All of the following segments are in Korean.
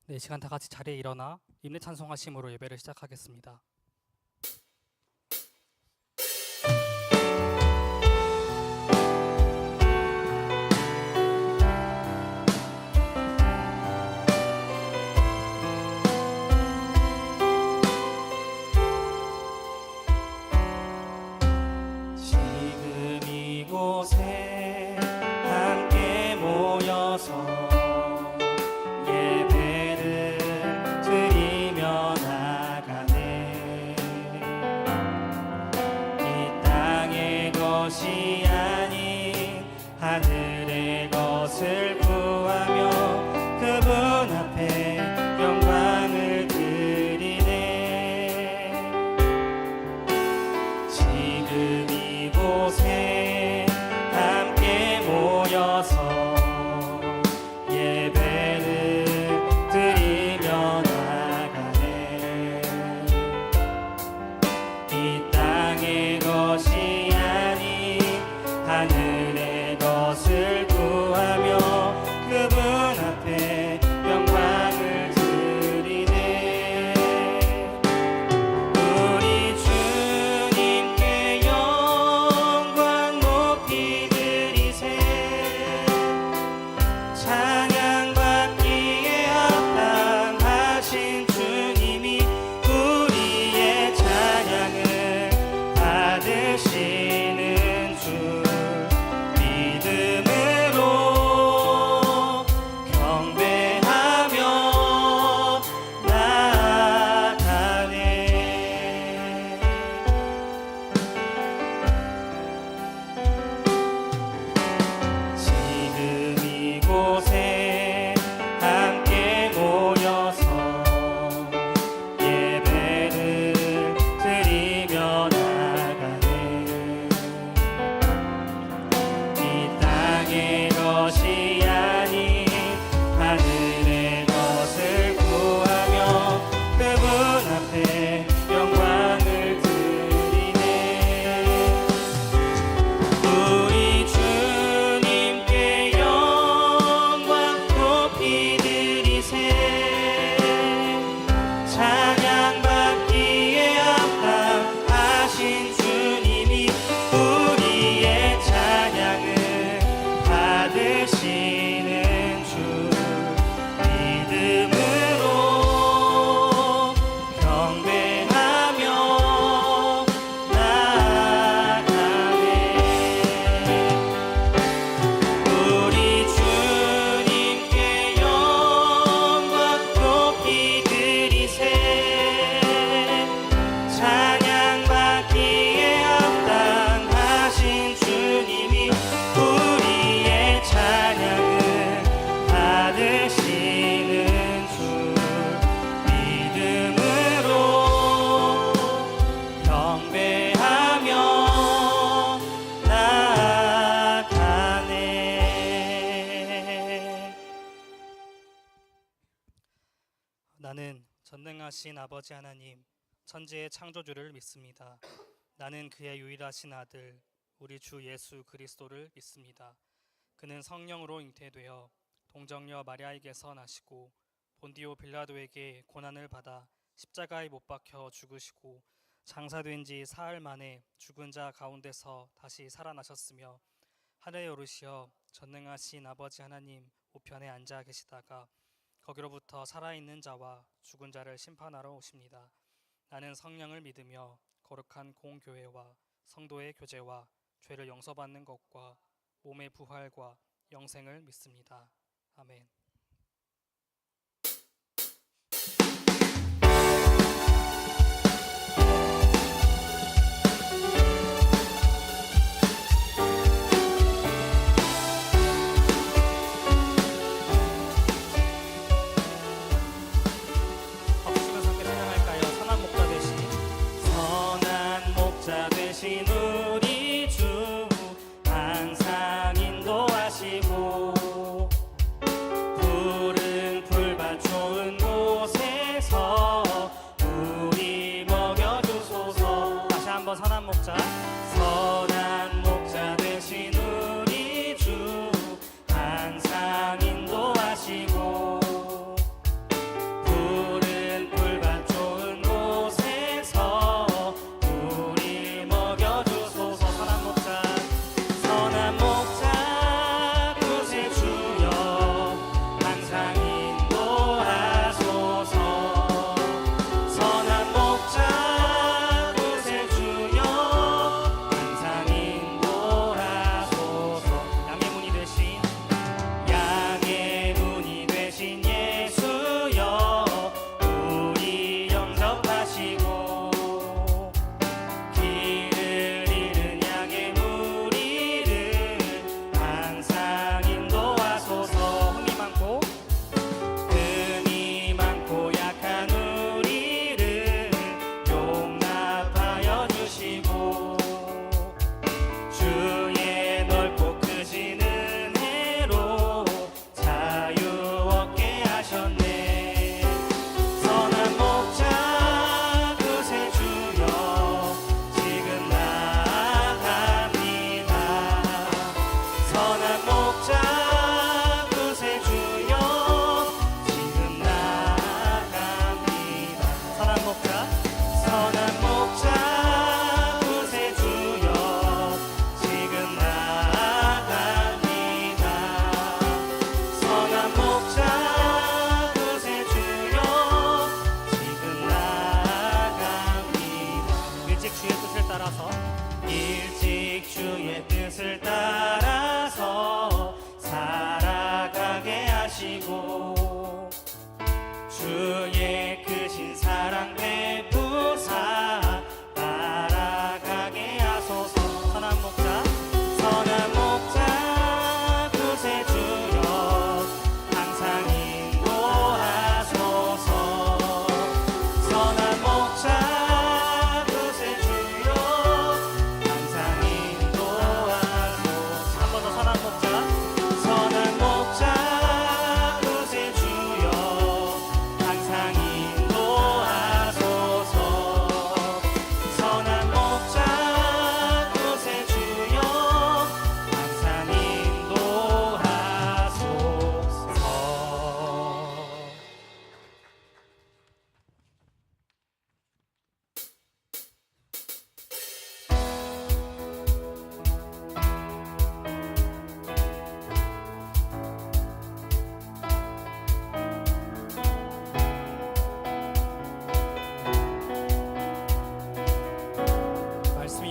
네, 이 시간 다 같이 자리에 일어나 임내 찬송하심으로 예배를 시작하겠습니다. 지금 이곳에 함께 모여서 예배를 드리며 나가네. 이 땅의 것이 아닌 하늘의 것을 구하며 그분 앞에 영광을 드리네. 지금 이곳에 함께 모여서 예배를 드리며 나가네. 이 땅의 것이 아닌 하늘의 것을 구하며 그분 앞에 영광을 드리네. 우리 주님께 영광 높이 드리세. 찬양받기에 합당하신 주님이 우리의 찬양을 받으시는 줄 믿음으로 경배하며 나아가네. 지금 이곳에 함께 모여서 예배를 드리며 나가네. 이 땅의 것이 아닌 하늘의 것을 구하며 그분 앞에 영광을 드리네. 우리 주님께 영광 높이 드리세. 찬양받기에 합당하신 주님이 우리의 찬양을 받으시는 줄 믿음으로 경배하며 나아가네. 우리 주님께 영광 높이 드리세. 찬양받기에 합당하신 주님이 우리의 찬양을 받으시는 줄 믿음으로 경배하며 나아가네. 나는 전능하신 아버지 하나님, 천지의 창조주를 믿습니다. 나는 그의 유일하신 아들, 우리 주 예수 그리스도를 믿습니다. 그는 성령으로 잉태되어 동정녀 마리아에게서 나시고 본디오 빌라도에게 고난을 받아 십자가에 못 박혀 죽으시고 장사된 지 사흘 만에 죽은 자 가운데서 다시 살아나셨으며 하늘에 오르시어 전능하신 아버지 하나님 우편에 앉아 계시다가 거기로부터 살아있는 자와 죽은 자를 심판하러 오십니다. 나는 성령을 믿으며 거룩한 공교회와 성도의 교제와 죄를 용서받는 것과 몸의 부활과 영생을 믿습니다. 아멘. 박수치면서 함께 찬양할까요? 선한 목자 되신 선한 목자 되신 우리 주 항상 인도하시고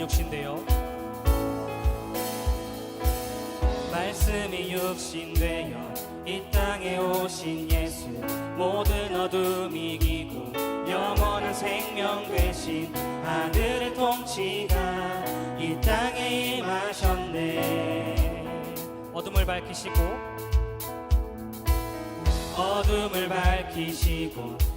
육신되어 말씀이 육신되어 이 땅에 오신 예수 모든 어둠 이기고 영원한 생명 되신 하늘의 통치가 이 땅에 임하셨네. 어둠을 밝히시고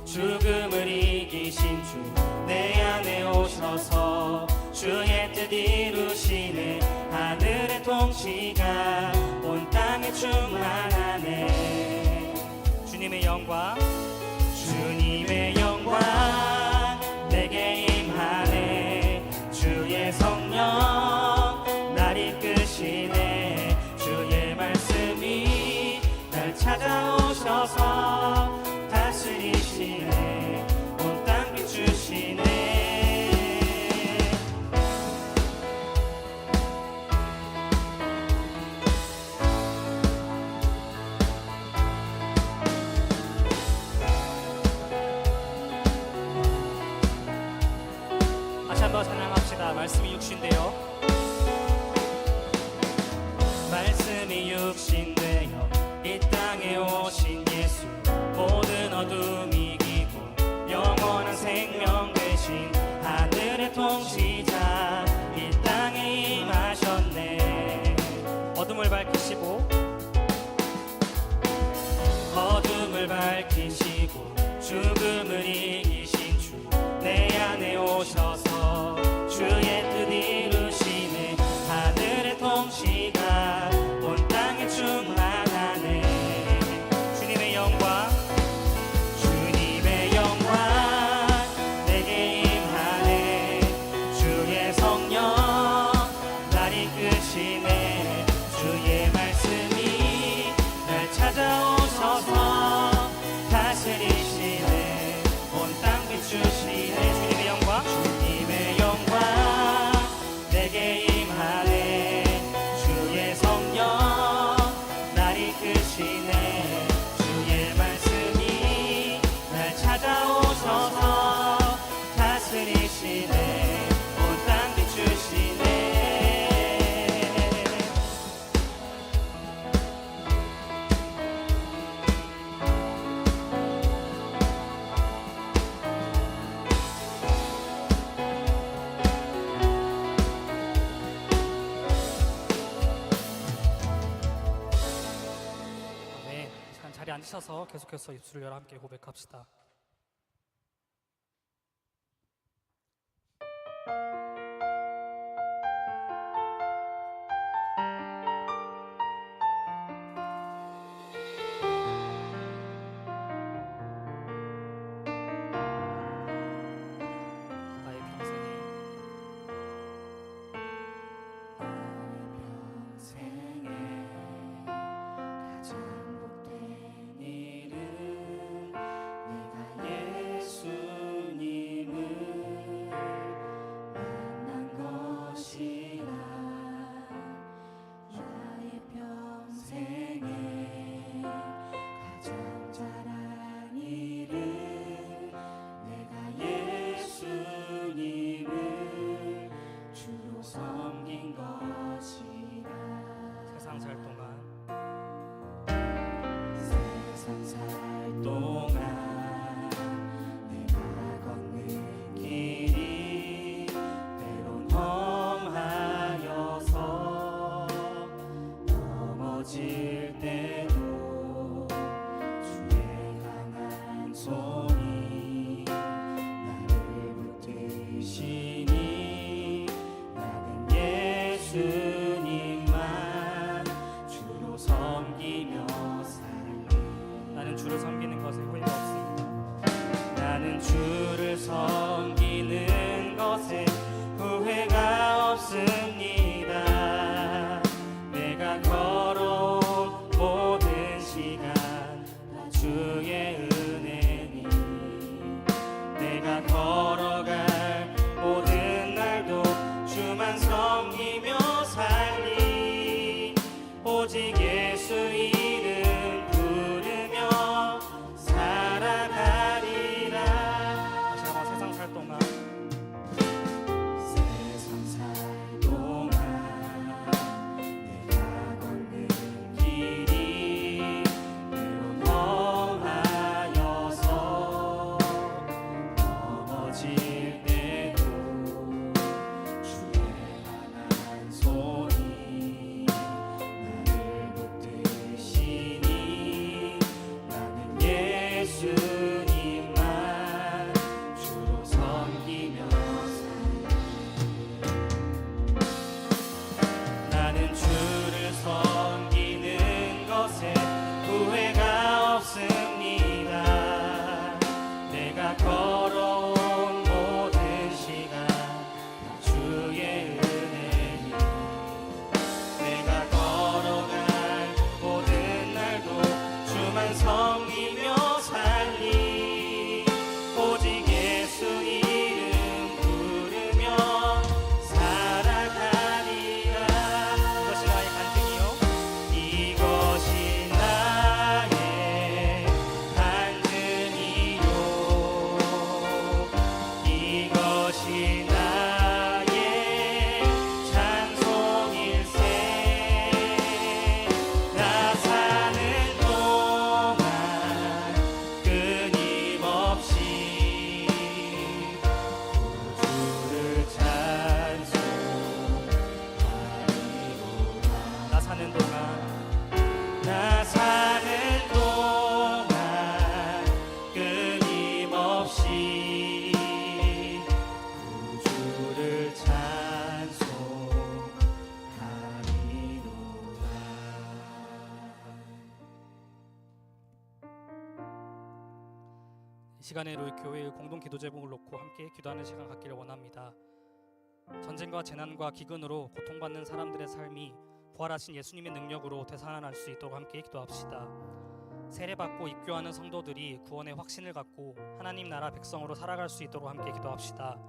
죽음을 이기신 주 내 안에 오셔서 주의 뜻 이루시네. 하늘의 통치가 온 땅에 충만하네. 주님의 영광 주님의 영광 내게 임하네. 주의 성령 날 이끄시네. 주의 말씀이 날 찾아오셔서 다스리시네. 온 땅 비추시네. 다시 한번 찬양합시다. 말씀이 육신되어 말씀이 육신되어 이 땅에 오신 예수 모든 어둠 이기고 영원한 생명 되신 하늘의 통치자 이 땅에 임하셨네. 어둠을 밝히시고 죽음을 이기신 주 내 안에 오셔서 주의 뜻 이루시네. 하늘의 통치가 온 땅에 충만하네. 주님의 영광 내게 임하네. 주의 성령 날 이끄시네. 주의 말씀이 날 찾아오셔서 다스리시네. 온 땅 비추시네. 주님의 영광 내게 임하네. 주의 성령 날 이끄시네. 주의 말씀이 날 찾아오셔서 다스리시네. 온 땅 비추시네. 네, 자리에 앉으셔서 계속해서 입술을 열어 함께 고백합시다. 나의 평생에 생에 가장 복된 일은 내가 예수님을 만난 것이라. 나의 평생에 가장 잘한 일은 내가 예수님을 주로 섬긴 것이라. 세상 살 동안 세상 살 동안 내가 걷는 길이 때론 험하여서 넘어질 때도 주의 강한 손이 나를 붙드시니 나는 예수님만 주로 섬기며 살리. 나는 주를 섬기는 것에 후회가 없습니다. 나는 주를 섬기는 것에 후회가 없습니다. 내가 걸어온 모든 시간 다 주의 은혜니. 내가 걸어갈 모든 날도 주만 섬기며 살리. 오직 예수 이름 부르며 살아가리라. 다시 한번 세상 살 동안 세상 살 넘칠 때도 주의 강한 손이 나를 붙드시니 나는 예수님만 주로 섬기며 나는 주를 섬기는 것에 후회가 없습니다. 내가 걸어온 모든 시간 다 주의 은혜니 내가 걸어갈 모든 날도 주만 섬기며 살리 오직 예수 이름 부르며 살아가리라. 이것이 나의 간증이요 이것이 나의 간증이요 이것이 나의 찬송일세. 나 사는 동안 끊임없이 주를 찬송하리로다. 나 사는 동안 끊임없이 주를 찬송하리로다. 이 시간에 우리 교회의 공동 기도 제목을 놓고 함께 기도하는 시간 갖기를 원합니다. 전쟁과 재난과 기근으로 고통받는 사람들의 삶이 부활하신 예수님의 능력으로 되살아날 수 있도록 함께 기도합시다. 세례받고 입교하는 성도들이 구원의 확신을 갖고 하나님 나라 백성으로 살아갈 수 있도록 함께 기도합시다.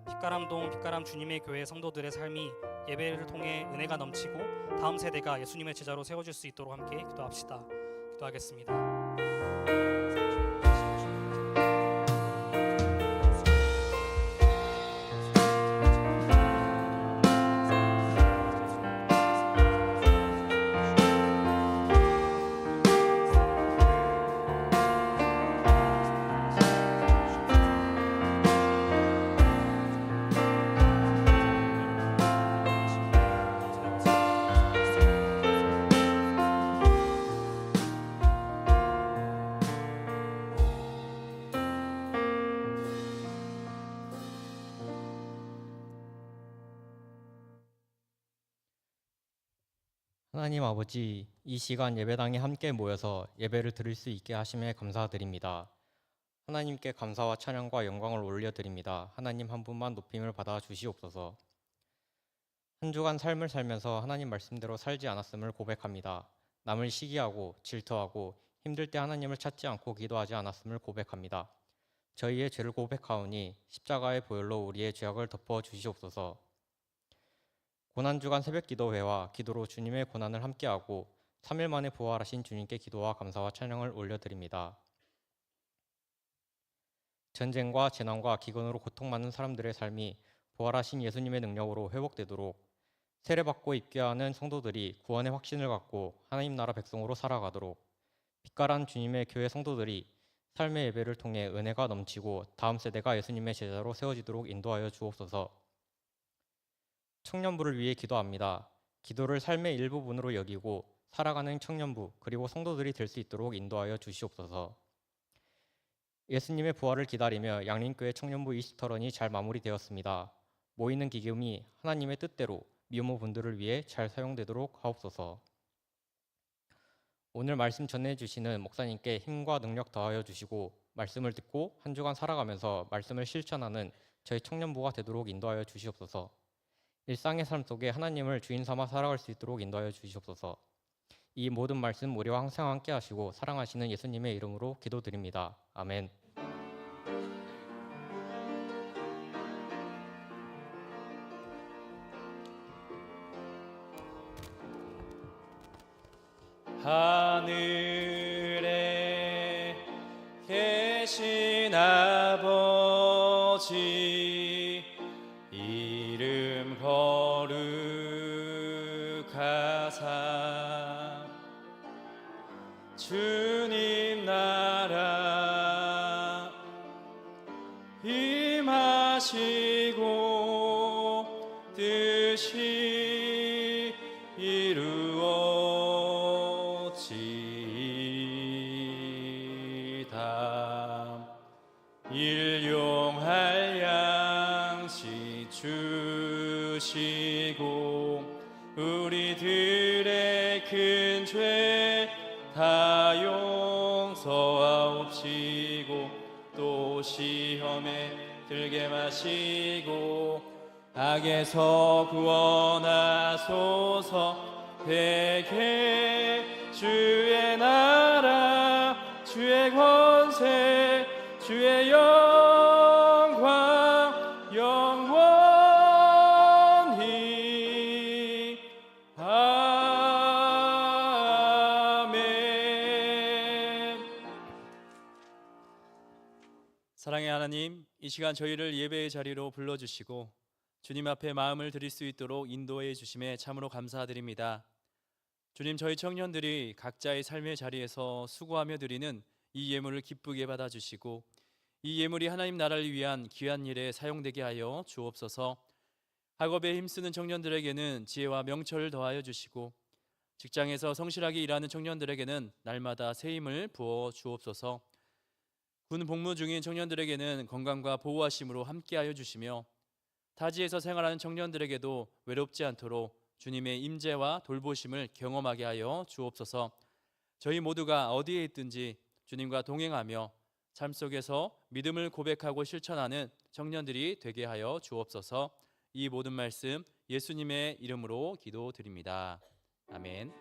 빛가람동 빛가람 주님의 교회 성도들의 삶이 예배를 통해 은혜가 넘치고 다음 세대가 예수님의 제자로 세워질 수 있도록 함께 기도합시다. 기도하겠습니다. 하나님 아버지, 이 시간 예배당에 함께 모여서 예배를 드릴 수 있게 하심에 감사드립니다. 하나님께 감사와 찬양과 영광을 올려드립니다. 하나님 한 분만 높임을 받아 주시옵소서. 한 주간 삶을 살면서 하나님 말씀대로 살지 않았음을 고백합니다. 남을 시기하고 질투하고 힘들 때 하나님을 찾지 않고 기도하지 않았음을 고백합니다. 저희의 죄를 고백하오니 십자가의 보혈로 우리의 죄악을 덮어 주시옵소서. 고난주간 새벽기도회와 기도로 주님의 고난을 함께하고 3일 만에 부활하신 주님께 기도와 감사와 찬양을 올려드립니다. 전쟁과 재난과 기근으로 고통받는 사람들의 삶이 부활하신 예수님의 능력으로 회복되도록 세례받고 입교하는 성도들이 구원의 확신을 갖고 하나님 나라 백성으로 살아가도록 빛가란 주님의 교회 성도들이 삶의 예배를 통해 은혜가 넘치고 다음 세대가 예수님의 제자로 세워지도록 인도하여 주옵소서. 청년부를 위해 기도합니다. 기도를 삶의 일부분으로 여기고 살아가는 청년부 그리고 성도들이 될 수 있도록 인도하여 주시옵소서. 예수님의 부활을 기다리며 양림교회 청년부 이스터런이 잘 마무리되었습니다. 모이는 기금이 하나님의 뜻대로 미혼모분들을 위해 잘 사용되도록 하옵소서. 오늘 말씀 전해주시는 목사님께 힘과 능력 더하여 주시고 말씀을 듣고 한 주간 살아가면서 말씀을 실천하는 저희 청년부가 되도록 인도하여 주시옵소서. 일상의 삶 속에 하나님을 주인 삼아 살아갈 수 있도록 인도하여 주시옵소서. 이 모든 말씀 우리와 항상 함께 하시고 사랑하시는 예수님의 이름으로 기도드립니다. 아멘. 하늘에 계신 아버지 이름 거룩하사 주님 나라 임하 하시고 뜻이 이루어지이다. 일용할 양식 주시고 우리들의 큰 죄 다 용서하옵시고 또 시험에 들게 마시고 악에서 구원하소서. 대개 주의 나라 주의 권세 주의 영광 영원히 아멘. 사랑의 하나님, 이 시간 저희를 예배의 자리로 불러주시고 주님 앞에 마음을 드릴 수 있도록 인도해 주심에 참으로 감사드립니다. 주님, 저희 청년들이 각자의 삶의 자리에서 수고하며 드리는 이 예물을 기쁘게 받아주시고 이 예물이 하나님 나라를 위한 귀한 일에 사용되게 하여 주옵소서. 학업에 힘쓰는 청년들에게는 지혜와 명철을 더하여 주시고 직장에서 성실하게 일하는 청년들에게는 날마다 새 힘을 부어 주옵소서. 군 복무 중인 청년들에게는 건강과 보호하심으로 함께하여 주시며 타지에서 생활하는 청년들에게도 외롭지 않도록 주님의 임재와 돌보심을 경험하게 하여 주옵소서. 저희 모두가 어디에 있든지 주님과 동행하며 삶 속에서 믿음을 고백하고 실천하는 청년들이 되게 하여 주옵소서. 이 모든 말씀 예수님의 이름으로 기도드립니다. 아멘.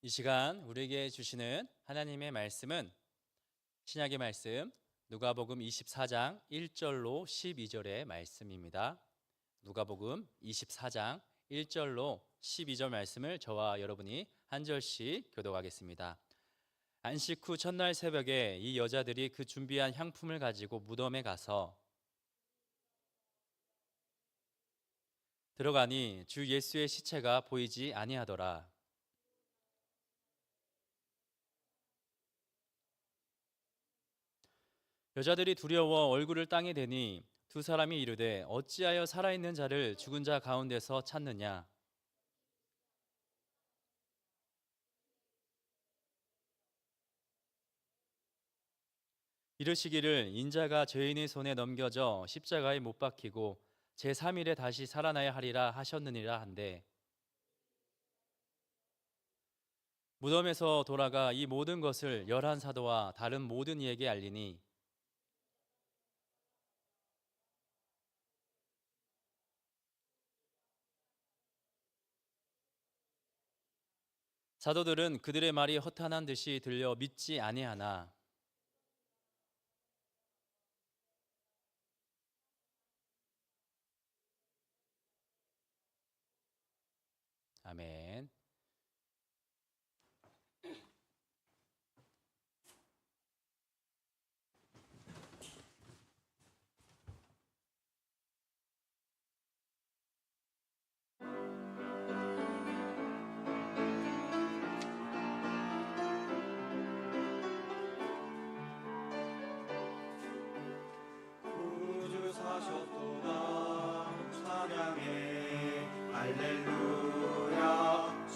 이 시간 우리에게 주시는 하나님의 말씀은 신약의 말씀 누가복음 24장 1절로 12절의 말씀입니다. 누가복음 24장 1절로 12절 말씀을 저와 여러분이 한 절씩 교독하겠습니다. 안식 후 첫날 새벽에 이 여자들이 그 준비한 향품을 가지고 무덤에 가서 들어가니 주 예수의 시체가 보이지 아니하더라. 여자들이 두려워 얼굴을 땅에 대니 두 사람이 이르되 어찌하여 살아있는 자를 죽은 자 가운데서 찾느냐. 이르시기를 인자가 죄인의 손에 넘겨져 십자가에 못 박히고 제3일에 다시 살아나야 하리라 하셨느니라 한데 무덤에서 돌아가 이 모든 것을 11사도와 다른 모든 이에게 알리니 사도들은 그들의 말이 허탄한 듯이 들려 믿지 아니하나 아멘. 구주 사셨도다 찬양해 할렐루야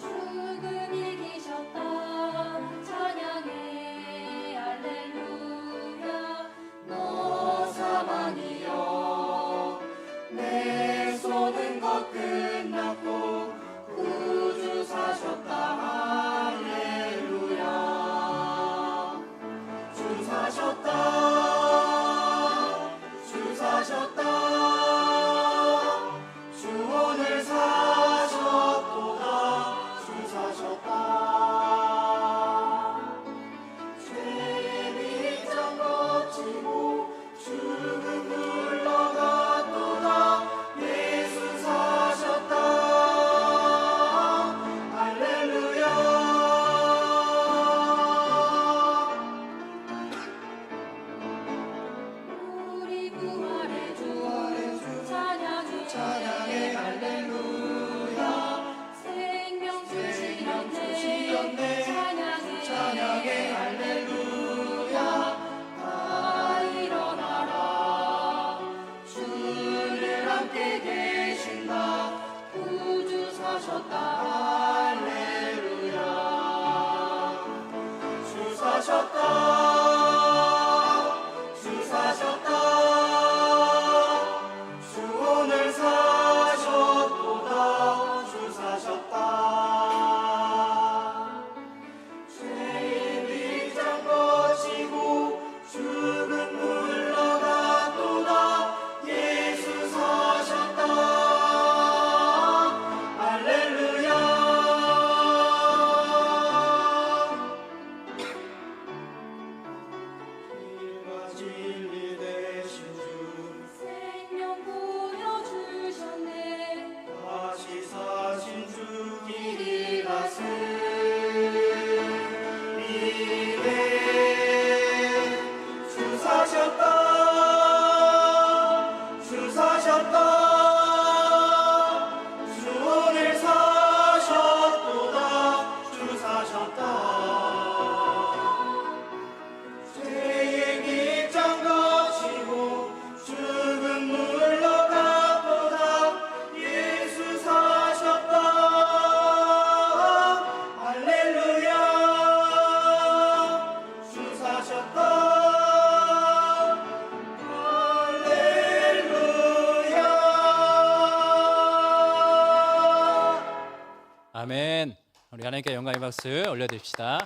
아멘. 우리 하나님께 영광의 박수 올려드립시다.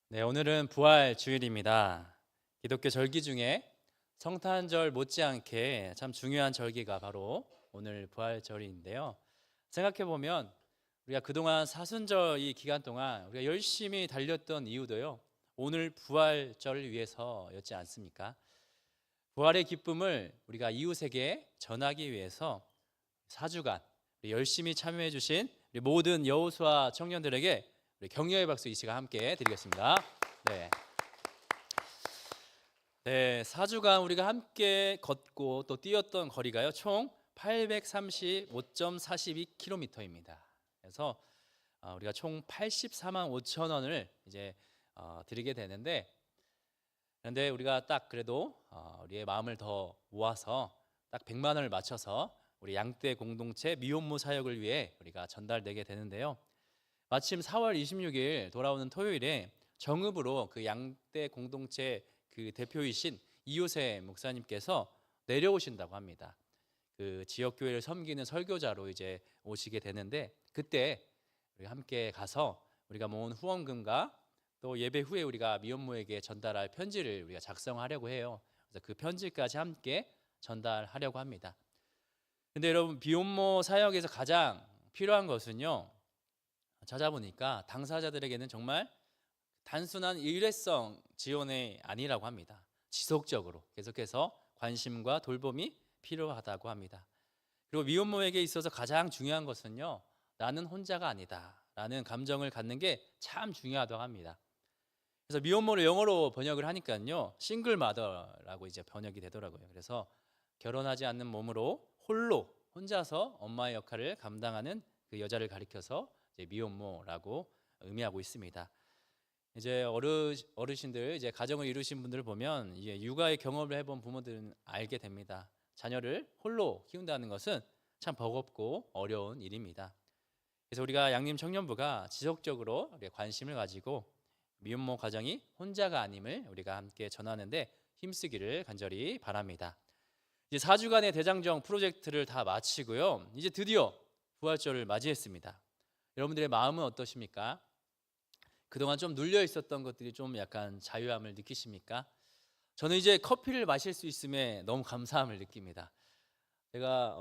네, 오늘은 부활 주일입니다. 기독교 절기 중에 성탄절 못지않게 참 중요한 절기가 바로 오늘 부활절인데요. 생각해 보면 우리가 그동안 사순절 이 기간 동안 우리가 열심히 달렸던 이유도요, 오늘 부활절을 위해서였지 않습니까? 부활의 기쁨을 우리가 이웃에게 전하기 위해서 4주간 열심히 참여해 주신 우리 모든 여호수아 청년들에게 우리 격려의 박수 이 시간 함께 드리겠습니다. 네, 4주간 우리가 함께 걷고 또 뛰었던 거리가요, 총 835.42km입니다. 그래서 우리가 총 84만 5천 원을 이제 드리게 되는데, 그런데 우리가 딱 그래도 우리의 마음을 더 모아서 딱 100만 원을 맞춰서 우리 양떼 공동체 미혼모 사역을 위해 우리가 전달되게 되는데요. 마침 4월 26일 돌아오는 토요일에 정읍으로 그 양떼 공동체 그 대표이신 이효세 목사님께서 내려오신다고 합니다. 그 지역 교회를 섬기는 설교자로 이제 오시게 되는데, 그때 우리 함께 가서 우리가 모은 후원금과 또 예배 후에 우리가 미혼모에게 전달할 편지를 우리가 작성하려고 해요. 그래서 그 편지까지 함께 전달하려고 합니다. 근데 여러분, 미혼모 사역에서 가장 필요한 것은요, 찾아보니까 당사자들에게는 정말 단순한 일회성 지원이 아니라고 합니다. 지속적으로 계속해서 관심과 돌봄이 필요하다고 합니다. 그리고 미혼모에게 있어서 가장 중요한 것은요, 나는 혼자가 아니다 라는 감정을 갖는 게 참 중요하다고 합니다. 그래서 미혼모를 영어로 번역을 하니까요, 싱글 마더라고 이제 번역이 되더라고요. 그래서 결혼하지 않는 몸으로 홀로 혼자서 엄마의 역할을 감당하는 그 여자를 가리켜서 이제 미혼모라고 의미하고 있습니다. 이제 어르신들, 이제 가정을 이루신 분들을 보면 이제 육아의 경험을 해본 부모들은 알게 됩니다. 자녀를 홀로 키운다는 것은 참 버겁고 어려운 일입니다. 그래서 우리가 양림 청년부가 지속적으로 관심을 가지고 미혼모 가정이 혼자가 아님을 우리가 함께 전하는데 힘쓰기를 간절히 바랍니다. 이제 4주간의 대장정 프로젝트를 다 마치고요, 이제 드디어 부활절을 맞이했습니다. 여러분들의 마음은 어떠십니까? 그동안 좀 눌려 있었던 것들이 좀 약간 자유함을 느끼십니까? 저는 이제 커피를 마실 수 있음에 너무 감사함을 느낍니다. 제가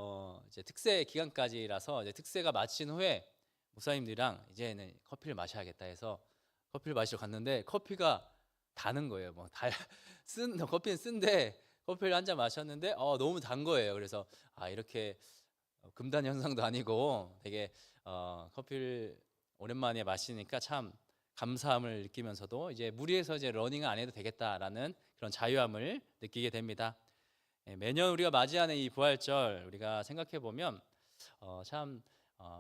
이제 특세 기간까지라서 이제 특세가 마친 후에 목사님들이랑 이제는 커피를 마셔야겠다 해서 커피를 마시러 갔는데 커피가 다는 거예요. 커피는 쓴데 커피를 한 잔 마셨는데 너무 단 거예요. 그래서 이렇게 금단 현상도 아니고 되게 커피를 오랜만에 마시니까 참 감사함을 느끼면서도 이제 무리해서 이제 러닝을 안 해도 되겠다라는 그런 자유함을 느끼게 됩니다. 매년 우리가 맞이하는 이 부활절, 우리가 생각해 보면 참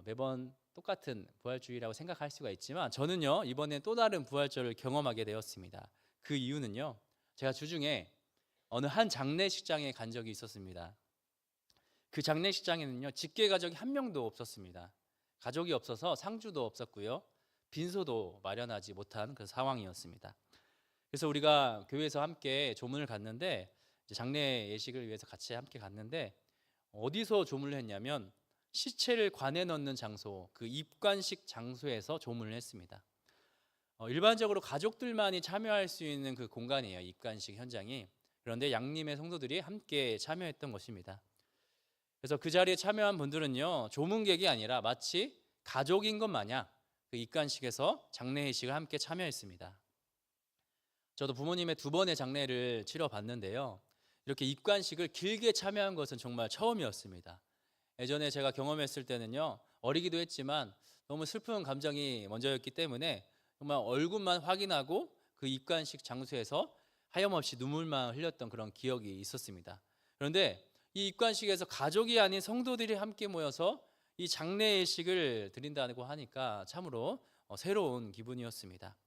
매번 똑같은 부활주의라고 생각할 수가 있지만, 저는요 이번에 또 다른 부활절을 경험하게 되었습니다. 그 이유는요, 제가 주중에 어느 한 장례식장에 간 적이 있었습니다. 그 장례식장에는요 직계 가족이 한 명도 없었습니다. 가족이 없어서 상주도 없었고요, 빈소도 마련하지 못한 그 상황이었습니다. 그래서 우리가 교회에서 함께 조문을 갔는데 이제 장례 예식을 위해서 같이 함께 갔는데 어디서 조문을 했냐면 시체를 관에 넣는 장소, 그 입관식 장소에서 조문을 했습니다. 일반적으로 가족들만이 참여할 수 있는 그 공간이에요, 입관식 현장이. 그런데 양림의 성도들이 함께 참여했던 것입니다. 그래서 그 자리에 참여한 분들은요, 조문객이 아니라 마치 가족인 것 마냥 그 입관식에서 장례 예식을 함께 참여했습니다. 저도 부모님의 2번의 장례를 치러봤는데요, 이렇게 입관식을 길게 참여한 것은 정말 처음이었습니다. 예전에 제가 경험했을 때는요, 어리기도 했지만 너무 슬픈 감정이 먼저였기 때문에 정말 얼굴만 확인하고 그 입관식 장소에서 하염없이 눈물만 흘렸던 그런 기억이 있었습니다. 그런데 이 입관식에서 가족이 아닌 성도들이 함께 모여서 이 장례 예식을 드린다고 하니까 참으로 새로운 기분이었습니다.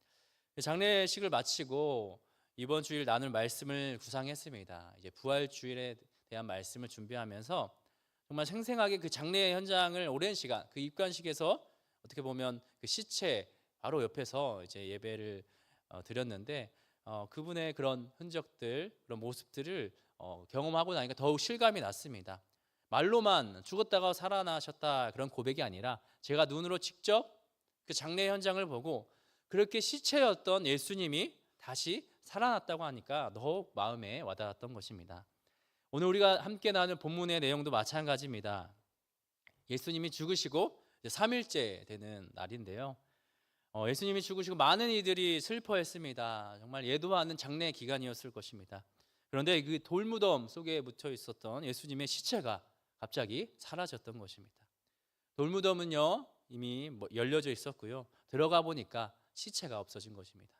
장례식을 마치고 이번 주일 나눌 말씀을 구상했습니다. 이제 부활주일에 대한 말씀을 준비하면서 정말 생생하게 그 장례 현장을 오랜 시간, 그 입관식에서 어떻게 보면 그 시체 바로 옆에서 이제 예배를 드렸는데 그분의 그런 흔적들, 그런 모습들을 경험하고 나니까 더욱 실감이 났습니다. 말로만 죽었다가 살아나셨다 그런 고백이 아니라 제가 눈으로 직접 그 장례 현장을 보고 그렇게 시체였던 예수님이 다시 살아났다고 하니까 더욱 마음에 와닿았던 것입니다. 오늘 우리가 함께 나눌 본문의 내용도 마찬가지입니다. 예수님이 죽으시고 이제 3일째 되는 날인데요. 예수님이 죽으시고 많은 이들이 슬퍼했습니다. 정말 예도 않은 장례 기간이었을 것입니다. 그런데 그 돌무덤 속에 묻혀 있었던 예수님의 시체가 갑자기 사라졌던 것입니다. 돌무덤은요 이미 열려져 있었고요. 들어가 보니까 시체가 없어진 것입니다.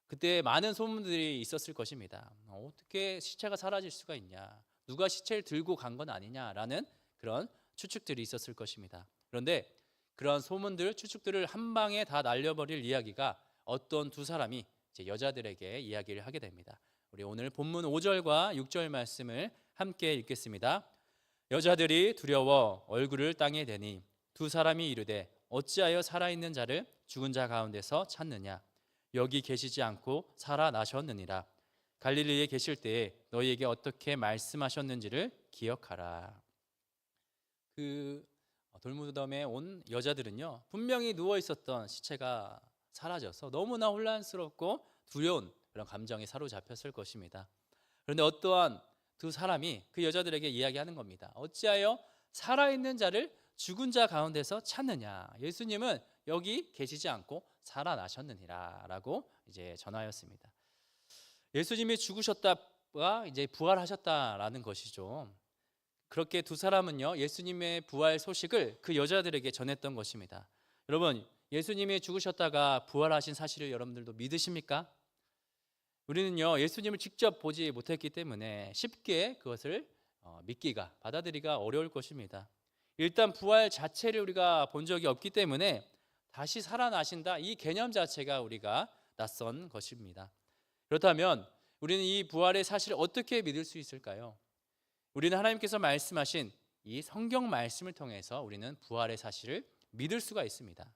그때 많은 소문들이 있었을 것입니다. 어떻게 시체가 사라질 수가 있냐? 누가 시체를 들고 간 건 아니냐라는 그런 추측들이 있었을 것입니다. 그런데 그런 소문들, 추측들을 한 방에 다 날려버릴 이야기가 어떤 2사람이 이제 여자들에게 이야기를 하게 됩니다. 우리 오늘 본문 5절과 6절 말씀을 함께 읽겠습니다. 여자들이 두려워 얼굴을 땅에 대니 2사람이 이르되 어찌하여 살아있는 자를 죽은 자 가운데서 찾느냐? 여기 계시지 않고 살아나셨느니라. 갈릴리에 계실 때에 너희에게 어떻게 말씀하셨는지를 기억하라. 그 돌무덤에 온 여자들은요 분명히 누워 있었던 시체가 사라져서 너무나 혼란스럽고 두려운 그런 감정에 사로잡혔을 것입니다. 그런데 어떠한 2사람이 그 여자들에게 이야기하는 겁니다. 어찌하여 살아있는 자를 죽은 자 가운데서 찾느냐? 예수님은 여기 계시지 않고 살아나셨느니라 라고 이제 전하였습니다. 예수님이 죽으셨다가 이제 부활하셨다라는 것이죠. 그렇게 2사람은요 예수님의 부활 소식을 그 여자들에게 전했던 것입니다. 여러분, 예수님이 죽으셨다가 부활하신 사실을 여러분들도 믿으십니까? 우리는요 예수님을 직접 보지 못했기 때문에 쉽게 그것을 믿기가, 받아들이기가 어려울 것입니다. 일단 부활 자체를 우리가 본 적이 없기 때문에 다시 살아나신다 이 개념 자체가 우리가 낯선 것입니다. 그렇다면 우리는 이 부활의 사실을 어떻게 믿을 수 있을까요? 우리는 하나님께서 말씀하신 이 성경 말씀을 통해서 우리는 부활의 사실을 믿을 수가 있습니다.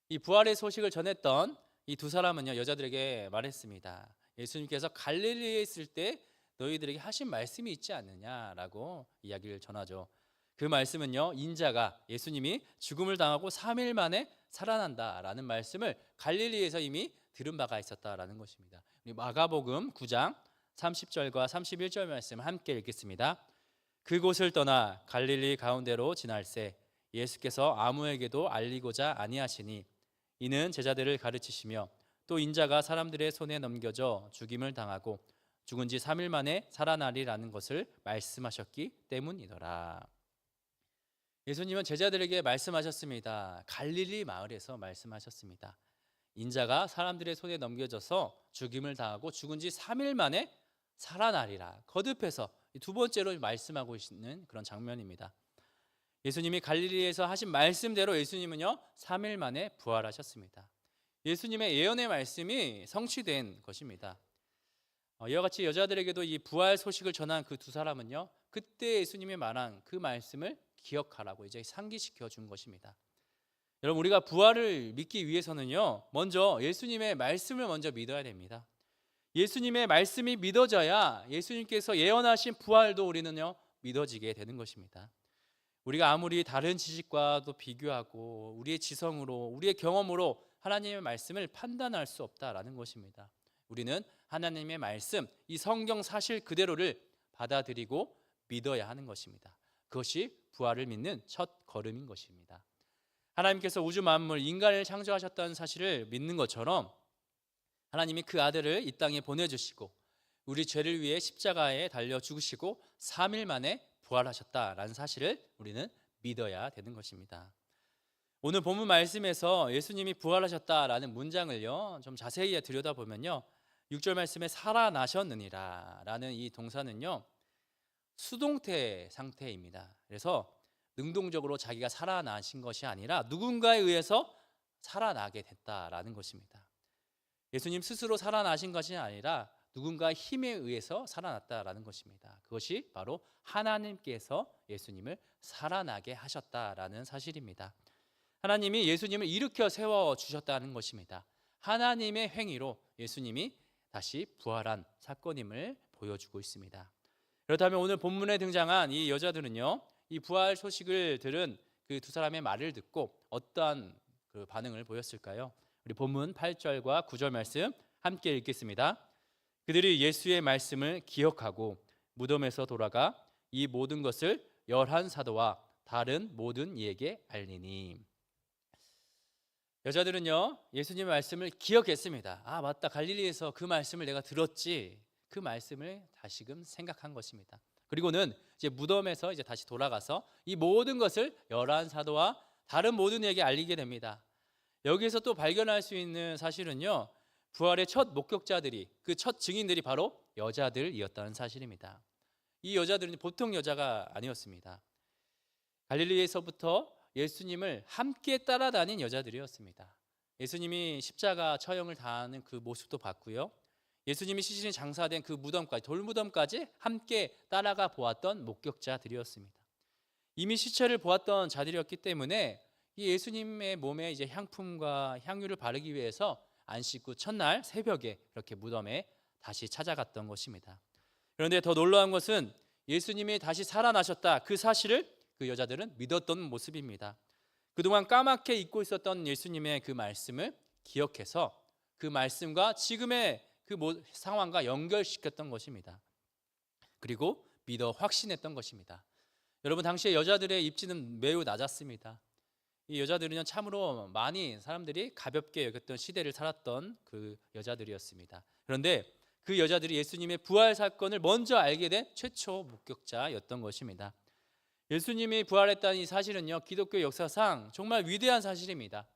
이 부활의 소식을 전했던 이 2사람은요 여자들에게 말했습니다. 예수님께서 갈릴리에 있을 때 너희들에게 하신 말씀이 있지 않느냐라고 이야기를 전하죠. 그 말씀은요 인자가, 예수님이 죽음을 당하고 3일 만에 살아난다라는 말씀을 갈릴리에서 이미 들은 바가 있었다라는 것입니다. 우리 마가복음 9장 30절과 31절 말씀 함께 읽겠습니다. 그곳을 떠나 갈릴리 가운데로 지날새 예수께서 아무에게도 알리고자 아니하시니 이는 제자들을 가르치시며 또 인자가 사람들의 손에 넘겨져 죽임을 당하고 죽은 지 3일 만에 살아나리라는 것을 말씀하셨기 때문이더라. 예수님은 제자들에게 말씀하셨습니다. 갈릴리 마을에서 말씀하셨습니다. 인자가 사람들의 손에 넘겨져서 죽임을 당하고 죽은 지 3일 만에 살아나리라. 거듭해서 2번째로 말씀하고 있는 그런 장면입니다. 예수님이 갈릴리에서 하신 말씀대로 예수님은요 3일 만에 부활하셨습니다. 예수님의 예언의 말씀이 성취된 것입니다. 이와 같이 여자들에게도 이 부활 소식을 전한 그 2사람은요 그때 예수님이 말한 그 말씀을 기억하라고 이제 상기시켜 준 것입니다. 여러분, 우리가 부활을 믿기 위해서는요, 먼저 예수님의 말씀을 먼저 믿어야 됩니다. 예수님의 말씀이 믿어져야 예수님께서 예언하신 부활도 우리는요 믿어지게 되는 것입니다. 우리가 아무리 다른 지식과도 비교하고 우리의 지성으로, 우리의 경험으로 하나님의 말씀을 판단할 수 없다라는 것입니다. 우리는 하나님의 말씀, 이 성경 사실 그대로를 받아들이고 믿어야 하는 것입니다. 그것이 부활을 믿는 첫 걸음인 것입니다. 하나님께서 우주 만물, 인간을 창조하셨다는 사실을 믿는 것처럼 하나님이 그 아들을 이 땅에 보내주시고 우리 죄를 위해 십자가에 달려 죽으시고 3일 만에 부활하셨다라는 사실을 우리는 믿어야 되는 것입니다. 오늘 본문 말씀에서 예수님이 부활하셨다라는 문장을요 좀 자세히 들여다보면요, 6절 말씀에 살아나셨느니라 라는 이 동사는요 수동태 상태입니다. 그래서 능동적으로 자기가 살아나신 것이 아니라 누군가에 의해서 살아나게 됐다라는 것입니다. 예수님 스스로 살아나신 것이 아니라 누군가의 힘에 의해서 살아났다라는 것입니다. 그것이 바로 하나님께서 예수님을 살아나게 하셨다라는 사실입니다. 하나님이 예수님을 일으켜 세워주셨다는 것입니다. 하나님의 행위로 예수님이 다시 부활한 사건임을 보여주고 있습니다. 그렇다면 오늘 본문에 등장한 이 여자들은요, 이 부활 소식을 들은 그 두 사람의 말을 듣고 어떠한 그 반응을 보였을까요? 우리 본문 8절과 9절 말씀 함께 읽겠습니다. 그들이 예수의 말씀을 기억하고 무덤에서 돌아가 이 모든 것을 11사도와 다른 모든 이에게 알리니. 여자들은요 예수님의 말씀을 기억했습니다. 아 맞다, 갈릴리에서 그 말씀을 내가 들었지. 그 말씀을 다시금 생각한 것입니다. 그리고는 이제 무덤에서 이제 다시 돌아가서 이 모든 것을 11사도와 다른 모든 이에게 알리게 됩니다. 여기에서 또 발견할 수 있는 사실은요, 부활의 첫 목격자들이, 그 첫 증인들이 바로 여자들이었다는 사실입니다. 이 여자들은 보통 여자가 아니었습니다. 갈릴리에서부터 예수님을 함께 따라다닌 여자들이었습니다. 예수님이 십자가 처형을 당하는 그 모습도 봤고요, 예수님이 시신이 장사된 그 무덤까지, 돌무덤까지 함께 따라가 보았던 목격자들이었습니다. 이미 시체를 보았던 자들이었기 때문에 이 예수님의 몸에 이제 향품과 향유를 바르기 위해서 안식 후 첫날 새벽에 이렇게 무덤에 다시 찾아갔던 것입니다. 그런데 더 놀라운 것은 예수님이 다시 살아나셨다, 그 사실을 그 여자들은 믿었던 모습입니다. 그동안 까맣게 잊고 있었던 예수님의 그 말씀을 기억해서 그 말씀과 지금의 그 상황과 연결시켰던 것입니다. 그리고 믿어 확신했던 것입니다. 여러분, 당시에 여자들의 입지는 매우 낮았습니다. 이 여자들은 참으로 많이 사람들이 가볍게 여겼던 시대를 살았던 그 여자들이었습니다. 그런데 그 여자들이 예수님의 부활 사건을 먼저 알게 된 최초 목격자였던 것입니다. 예수님이 부활했다는 이 사실은요, 기독교 역사상 정말 위대한 사실입니다.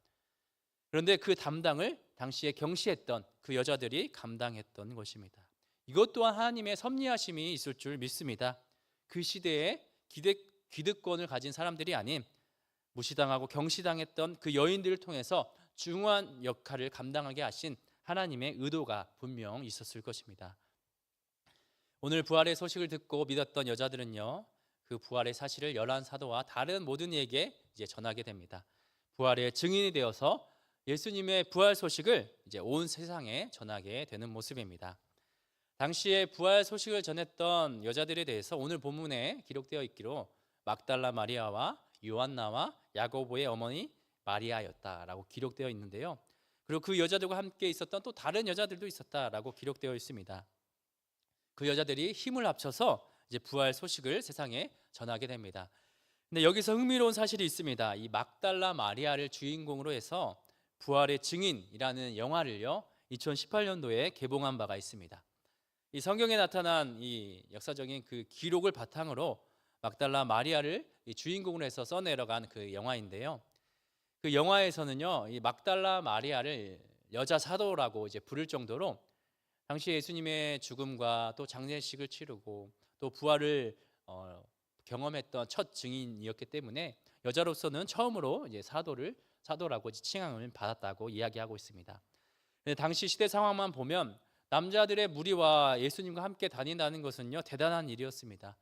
그런데 그 담당을 당시에 경시했던 그 여자들이 감당했던 것입니다. 이것 또한 하나님의 섭리하심이 있을 줄 믿습니다. 그 시대에 기득권을 가진 사람들이 아닌 무시당하고 경시당했던 그 여인들을 통해서 중요한 역할을 감당하게 하신 하나님의 의도가 분명 있었을 것입니다. 오늘 부활의 소식을 듣고 믿었던 여자들은요, 그 부활의 사실을 11사도와 다른 모든 이에게 이제 전하게 됩니다. 부활의 증인이 되어서 예수님의 부활 소식을 이제 온 세상에 전하게 되는 모습입니다. 당시에 부활 소식을 전했던 여자들에 대해서 오늘 본문에 기록되어 있기로 막달라 마리아와 요한나와 야고보의 어머니 마리아였다라고 기록되어 있는데요. 그리고 그 여자들과 함께 있었던 또 다른 여자들도 있었다라고 기록되어 있습니다. 그 여자들이 힘을 합쳐서 이제 부활 소식을 세상에 전하게 됩니다. 근데 여기서 흥미로운 사실이 있습니다. 이 막달라 마리아를 주인공으로 해서 부활의 증인이라는 영화를요 2018년도에 개봉한 바가 있습니다. 이 성경에 나타난 이 역사적인 그 기록을 바탕으로 막달라 마리아를 이 주인공으로 해서 써내려간 그 영화인데요. 그 영화에서는요, 이 막달라 마리아를 여자 사도라고 이제 부를 정도로 당시 예수님의 죽음과 또 장례식을 치르고 또 부활을 경험했던 첫 증인이었기 때문에 여자로서는 처음으로 이제 사도라고 칭함을 받았다고 이야기하고 있습니다. 당시 시대 상황만 보면 남자들의 무리와 예수님과 함께 다닌다는 것은요 대단한 일이었습니다.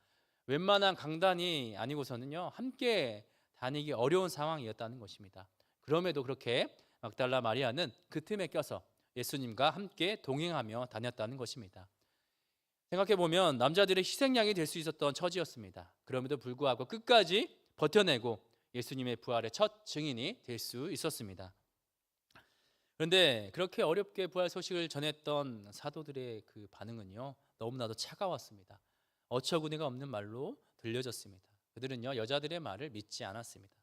웬만한 강단이 아니고서는요 함께 다니기 어려운 상황이었다는 것입니다. 그럼에도 그렇게 막달라 마리아는 그 틈에 껴서 예수님과 함께 동행하며 다녔다는 것입니다. 생각해 보면 남자들의 희생양이 될 수 있었던 처지였습니다. 그럼에도 불구하고 끝까지 버텨내고 예수님의 부활의 첫 증인이 될 수 있었습니다. 그런데 그렇게 어렵게 부활 소식을 전했던 사도들의 그 반응은요, 너무나도 차가웠습니다. 어처구니가 없는 말로 들려졌습니다. 그들은요, 여자들의 말을 믿지 않았습니다.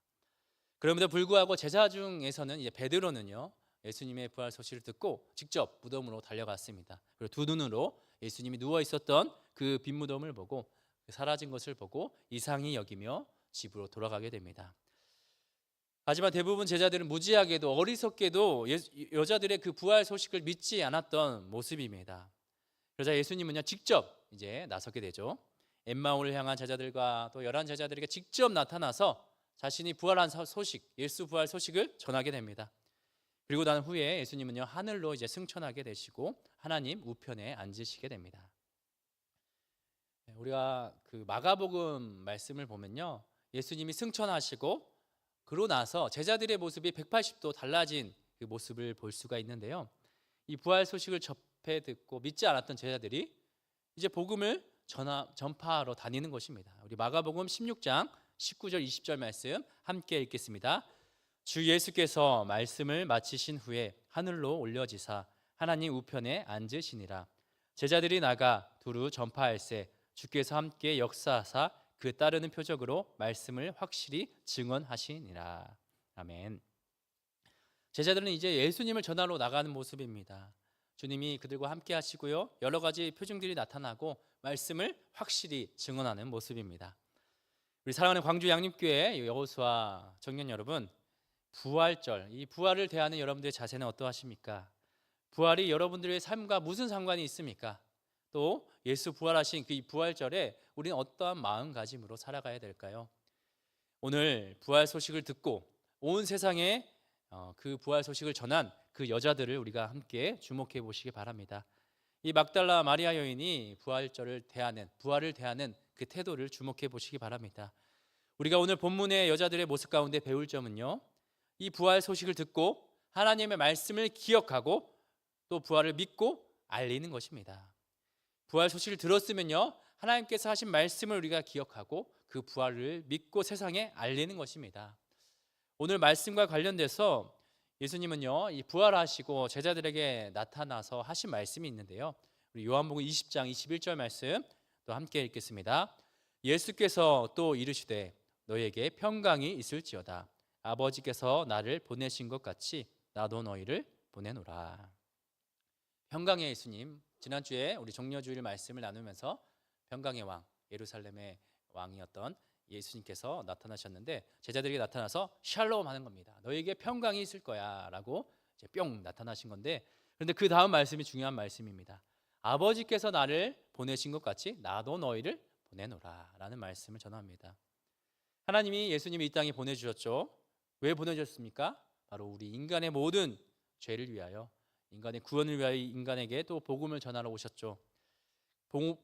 그럼에도 불구하고 제자 중에서는 이제 베드로는요, 예수님의 부활 소식을 듣고 직접 무덤으로 달려갔습니다. 그리고 두 눈으로 예수님이 누워 있었던 그 빈 무덤을 보고 사라진 것을 보고 이상히 여기며 집으로 돌아가게 됩니다. 하지만 대부분 제자들은 무지하게도 어리석게도 여자들의 그 부활 소식을 믿지 않았던 모습입니다. 그러자 예수님은요, 직접 이제 나서게 되죠. 엠마오를 향한 제자들과 또 11 제자들에게 직접 나타나서 자신이 부활한 소식, 예수 부활 소식을 전하게 됩니다. 그리고 난 후에 예수님은요, 하늘로 이제 승천하게 되시고 하나님 우편에 앉으시게 됩니다. 우리가 그 마가복음 말씀을 보면요, 예수님이 승천하시고 그러고 나서 제자들의 모습이 180도 달라진 그 모습을 볼 수가 있는데요. 이 부활 소식을 접해 듣고 믿지 않았던 제자들이 이제 복음을 전파하러 다니는 것입니다. 우리 마가복음 16장 19절 20절 말씀 함께 읽겠습니다. 주 예수께서 말씀을 마치신 후에 하늘로 올려지사 하나님 우편에 앉으시니라. 제자들이 나가 두루 전파할세 주께서 함께 역사하사 그 따르는 표적으로 말씀을 확실히 증언하시니라. 아멘. 제자들은 이제 예수님을 전하러 나가는 모습입니다. 주님이 그들과 함께 하시고요, 여러 가지 표징들이 나타나고 말씀을 확실히 증언하는 모습입니다. 우리 사랑하는 광주 양림교회 여호수아 청년 여러분, 부활절, 이 부활을 대하는 여러분들의 자세는 어떠하십니까? 부활이 여러분들의 삶과 무슨 상관이 있습니까? 또 예수 부활하신 그 부활절에 우리는 어떠한 마음가짐으로 살아가야 될까요? 오늘 부활 소식을 듣고 온 세상에 그 부활 소식을 전한 그 여자들을 우리가 함께 주목해 보시기 바랍니다. 이 막달라 마리아 여인이 부활을 대하는 그 태도를 주목해 보시기 바랍니다. 우리가 오늘 본문의 여자들의 모습 가운데 배울 점은요, 이 부활 소식을 듣고 하나님의 말씀을 기억하고 또 부활을 믿고 알리는 것입니다. 부활 소식을 들었으면요, 하나님께서 하신 말씀을 우리가 기억하고 그 부활을 믿고 세상에 알리는 것입니다. 오늘 말씀과 관련돼서 예수님은요, 이 부활하시고 제자들에게 나타나서 하신 말씀이 있는데요, 우리 요한복음 20장 21절 말씀 또 함께 읽겠습니다. 예수께서 또 이르시되 너희에게 평강이 있을지어다. 아버지께서 나를 보내신 것 같이 나도 너희를 보내노라. 평강의 예수님, 지난주에 우리 종려주일 말씀을 나누면서 평강의 왕, 예루살렘의 왕이었던 예수님께서 나타나셨는데 제자들에게 나타나서 샬롬 하는 겁니다. 너희에게 평강이 있을 거야 라고 이제 뿅 나타나신 건데, 그런데 그 다음 말씀이 중요한 말씀입니다. 아버지께서 나를 보내신 것 같이 나도 너희를 보내노라 라는 말씀을 전합니다. 하나님이 예수님을 이 땅에 보내주셨죠. 왜 보내주셨습니까? 바로 우리 인간의 모든 죄를 위하여, 인간의 구원을 위하여 인간에게 또 복음을 전하러 오셨죠.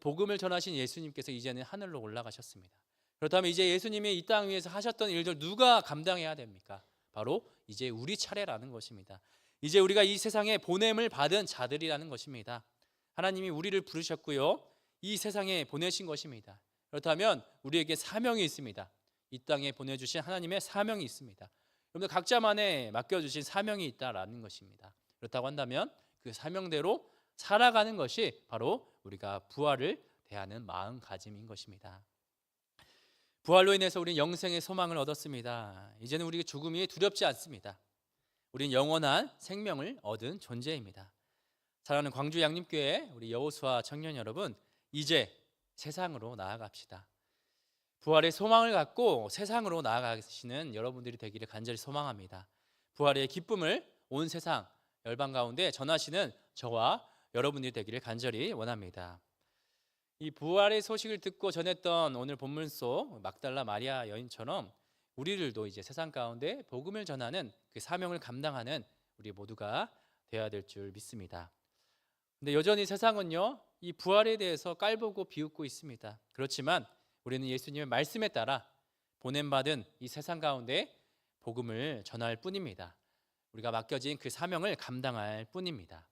복음을 전하신 예수님께서 이제는 하늘로 올라가셨습니다. 그렇다면 이제 예수님이 이 땅 위에서 하셨던 일들 누가 감당해야 됩니까? 바로 이제 우리 차례라는 것입니다. 이제 우리가 이 세상에 보냄을 받은 자들이라는 것입니다. 하나님이 우리를 부르셨고요, 이 세상에 보내신 것입니다. 그렇다면 우리에게 사명이 있습니다. 이 땅에 보내주신 하나님의 사명이 있습니다. 여러분들 각자만의 맡겨주신 사명이 있다라는 것입니다. 그렇다고 한다면 그 사명대로 살아가는 것이 바로 우리가 부활을 대하는 마음가짐인 것입니다. 부활로 인해서 우리는 영생의 소망을 얻었습니다. 이제는 우리 죽음이 두렵지 않습니다. 우리는 영원한 생명을 얻은 존재입니다. 사랑하는 광주 양림교회 우리 여호수아 청년 여러분, 이제 세상으로 나아갑시다. 부활의 소망을 갖고 세상으로 나아가시는 여러분들이 되기를 간절히 소망합니다. 부활의 기쁨을 온 세상 열방 가운데 전하시는 저와 여러분들이 되기를 간절히 원합니다. 이 부활의 소식을 듣고 전했던 오늘 본문 속 막달라 마리아 여인처럼 우리들도 이제 세상 가운데 복음을 전하는 그 사명을 감당하는 우리 모두가 되어야 될 줄 믿습니다. 근데 여전히 세상은요, 이 부활에 대해서 깔보고 비웃고 있습니다. 그렇지만 우리는 예수님의 말씀에 따라 보냄받은 이 세상 가운데 복음을 전할 뿐입니다. 우리가 맡겨진 그 사명을 감당할 뿐입니다.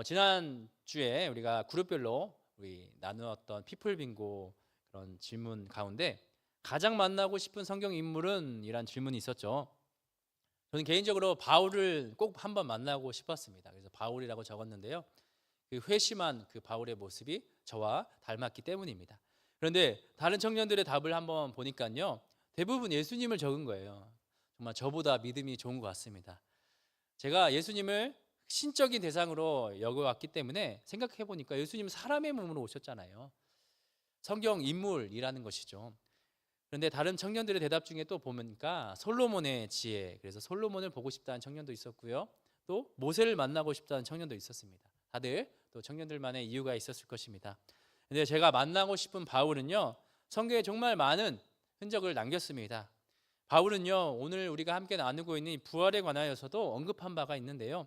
지난 주에 우리가 그룹별로 우리 나누었던 피플 빙고 그런 질문 가운데 가장 만나고 싶은 성경 인물은? 이란 질문이 있었죠. 저는 개인적으로 바울을 꼭 한번 만나고 싶었습니다. 그래서 바울이라고 적었는데요. 그 회심한 그 바울의 모습이 저와 닮았기 때문입니다. 그런데 다른 청년들의 답을 한번 보니까요, 대부분 예수님을 적은 거예요. 정말 저보다 믿음이 좋은 것 같습니다. 제가 예수님을 신적인 대상으로 여겨왔기 때문에 생각해 보니까 예수님은 사람의 몸으로 오셨잖아요. 성경 인물이라는 것이죠. 그런데 다른 청년들의 대답 중에 또 보니까 솔로몬의 지혜, 그래서 솔로몬을 보고 싶다는 청년도 있었고요, 또 모세를 만나고 싶다는 청년도 있었습니다. 다들 또 청년들만의 이유가 있었을 것입니다. 근데 제가 만나고 싶은 바울은요, 성경에 정말 많은 흔적을 남겼습니다. 바울은요, 오늘 우리가 함께 나누고 있는 이 부활에 관하여서도 언급한 바가 있는데요,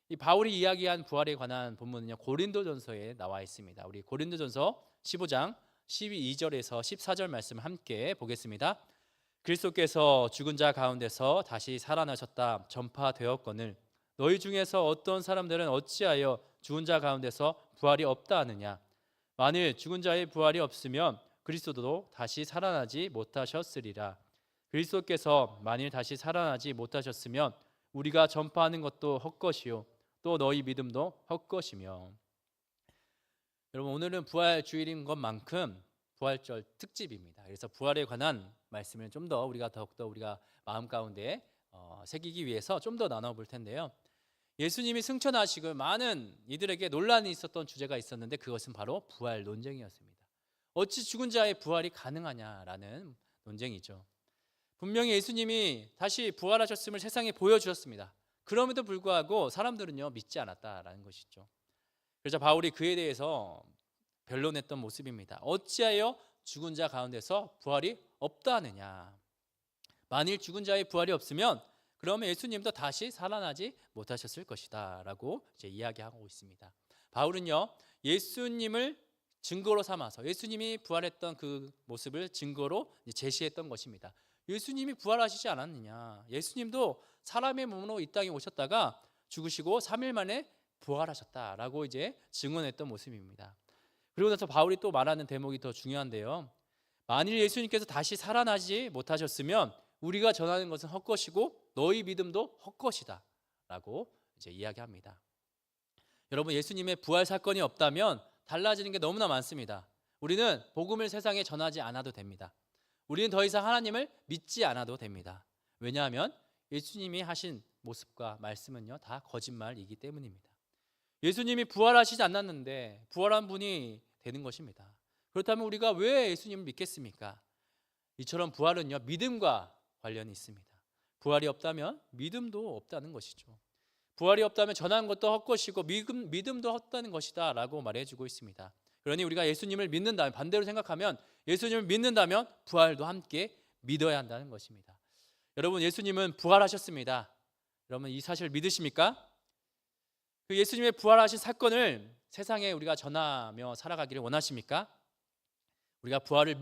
이 바울이 이야기한 부활에 관한 본문은요, 고린도전서에 나와 있습니다. 우리 고린도전서 15장 12절에서 14절 말씀을 함께 보겠습니다. 그리스도께서 죽은 자 가운데서 다시 살아나셨다 전파되었거늘 너희 중에서 어떤 사람들은 어찌하여 죽은 자 가운데서 부활이 없다 하느냐. 만일 죽은 자의 부활이 없으면 그리스도도 다시 살아나지 못하셨으리라. 그리스도께서 만일 다시 살아나지 못하셨으면 우리가 전파하는 것도 헛것이요 또 너희 믿음도 헛것이며. 여러분, 오늘은 부활 주일인 것만큼 부활절 특집입니다. 그래서 부활에 관한 말씀을 좀 더 우리가 더욱더 우리가 마음 가운데 새기기 위해서 좀 더 나눠볼 텐데요. 예수님이 승천하시고 많은 이들에게 논란이 있었던 주제가 있었는데 그것은 바로 부활 논쟁이었습니다. 어찌 죽은 자의 부활이 가능하냐라는 논쟁이죠. 분명히 예수님이 다시 부활하셨음을 세상에 보여주셨습니다. 그럼에도 불구하고 사람들은요, 믿지 않았다라는 것이죠. 그래서 바울이 그에 대해서 변론했던 모습입니다. 어찌하여 죽은 자 가운데서 부활이 없다 하느냐. 만일 죽은 자의 부활이 없으면 그러면 예수님도 다시 살아나지 못하셨을 것이다 라고 이제 이야기하고 있습니다. 바울은요, 예수님을 증거로 삼아서 예수님이 부활했던 그 모습을 증거로 제시했던 것입니다. 예수님이 부활하시지 않았느냐. 예수님도 사람의 몸으로 이 땅에 오셨다가 죽으시고 3일 만에 부활하셨다라고 이제 증언했던 모습입니다. 그리고 나서 바울이 또 말하는 대목이 더 중요한데요. 만일 예수님께서 다시 살아나지 못하셨으면 우리가 전하는 것은 헛것이고 너희 믿음도 헛것이다 라고 이제 이야기합니다. 여러분, 예수님의 부활 사건이 없다면 달라지는 게 너무나 많습니다. 우리는 복음을 세상에 전하지 않아도 됩니다. 우리는 더 이상 하나님을 믿지 않아도 됩니다. 왜냐하면 예수님이 하신 모습과 말씀은요, 다 거짓말이기 때문입니다. 예수님이 부활하시지 않았는데 부활한 분이 되는 것입니다. 그렇다면 우리가 왜 예수님을 믿겠습니까? 이처럼 부활은요, 믿음과 관련이 있습니다. 부활이 없다면 믿음도 없다는 것이죠. 부활이 없다면 전하는 것도 헛것이고 믿음도 헛다는 것이다 라고 말해주고 있습니다. 그러니 우리가 예수님을 믿는다면, 반대로 생각하면 예수님을 믿는다면 부활도 함께 믿어야 한다는 것입니다. 여러분, 예수님은 부활하셨습니다. 여러분, 이 사실을 믿으십니까? 그 예수님의 부활하신 사건을 세상에 우리가 전하며 살아가기를 원하십니까? 우리가 부활을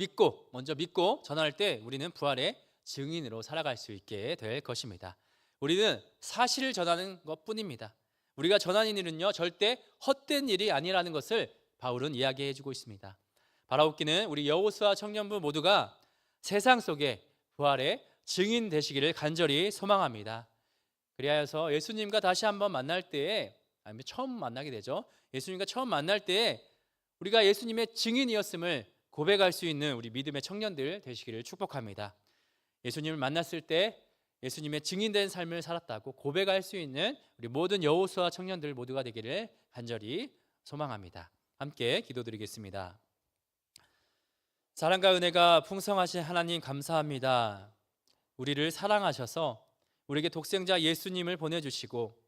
먼저 믿고 전할 때 우리는 부활의 증인으로 살아갈 수 있게 될 것입니다. 우리는 사실을 전하는 것뿐입니다. 우리가 전하는 일은요, 절대 헛된 일이 아니라는 것을 바울은 이야기해 주고 있습니다. 바라옵기는 우리 여호수아 청년부 모두가 세상 속에 부활의 증인 되시기를 간절히 소망합니다. 그리하여서 예수님과 다시 한번 만날 때에, 아니면 처음 만나게 되죠. 예수님과 처음 만날 때에 우리가 예수님의 증인이었음을 고백할 수 있는 우리 믿음의 청년들 되시기를 축복합니다. 예수님을 만났을 때 예수님의 증인된 삶을 살았다고 고백할 수 있는 우리 모든 여호수아 청년들 모두가 되기를 간절히 소망합니다. 함께 기도드리겠습니다. 사랑과 은혜가 풍성하신 하나님, 감사합니다. 우리를 사랑하셔서 우리에게 독생자 예수님을 보내주시고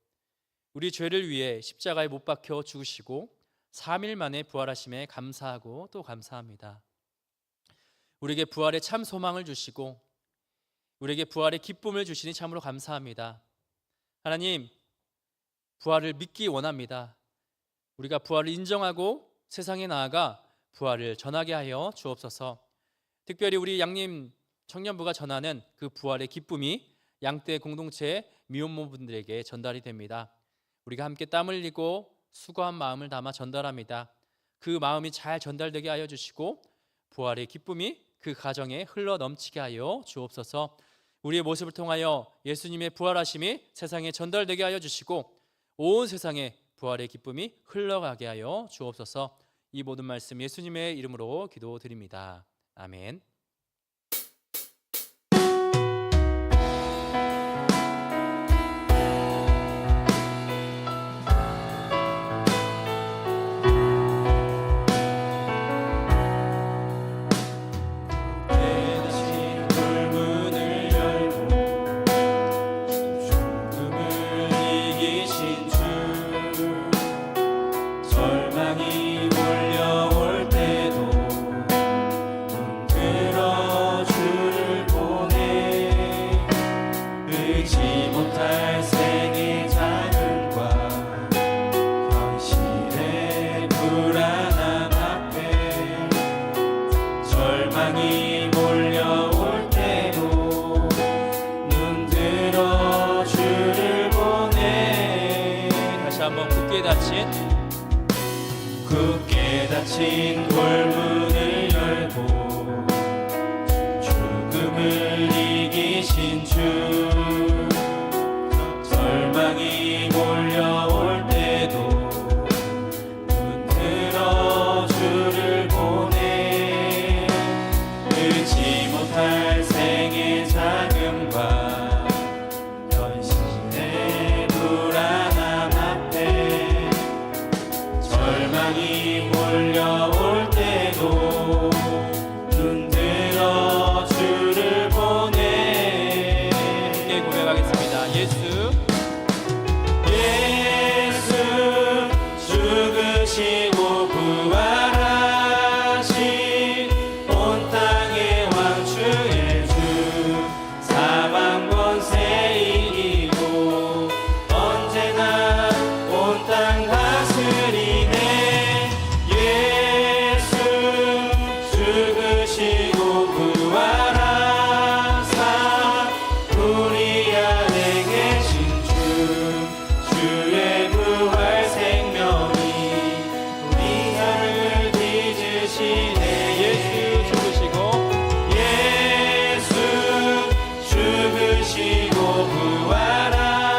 우리 죄를 위해 십자가에 못 박혀 죽으시고 3일 만에 부활하심에 감사하고 또 감사합니다. 우리에게 부활의 참 소망을 주시고 우리에게 부활의 기쁨을 주시니 참으로 감사합니다. 하나님, 부활을 믿기 원합니다. 우리가 부활을 인정하고 세상에 나아가 부활을 전하게 하여 주옵소서. 특별히 우리 양림 청년부가 전하는 그 부활의 기쁨이 양떼 공동체 미혼모분들에게 전달이 됩니다. 우리가 함께 땀 흘리고 수고한 마음을 담아 전달합니다. 그 마음이 잘 전달되게 하여 주시고 부활의 기쁨이 그 가정에 흘러 넘치게 하여 주옵소서. 우리의 모습을 통하여 예수님의 부활하심이 세상에 전달되게 하여 주시고 온 세상에 부활의 기쁨이 흘러가게 하여 주옵소서. 이 모든 말씀 예수님의 이름으로 기도드립니다. 아멘. 굳게 닫힌 돌문을 열고 죽음을 이기신 주 절망이 몰려올 때도 눈 들어 주를 보내 잊지 못할 생의 자금과 현실의 불안함 앞에 절망이 몰려올 때도 눈 들어 주를 보내 함께 고백하겠습니다. 예수 죽으시고 부활하신 온 땅의 왕주의 주 사망 권세 이기고 언제나 온 땅 다스리네 예수 죽으시고 부활하사 우리 안에 계신 주 주의 부활 생명이 우리 삶을 빚으시네 예수 죽으시고 부활하신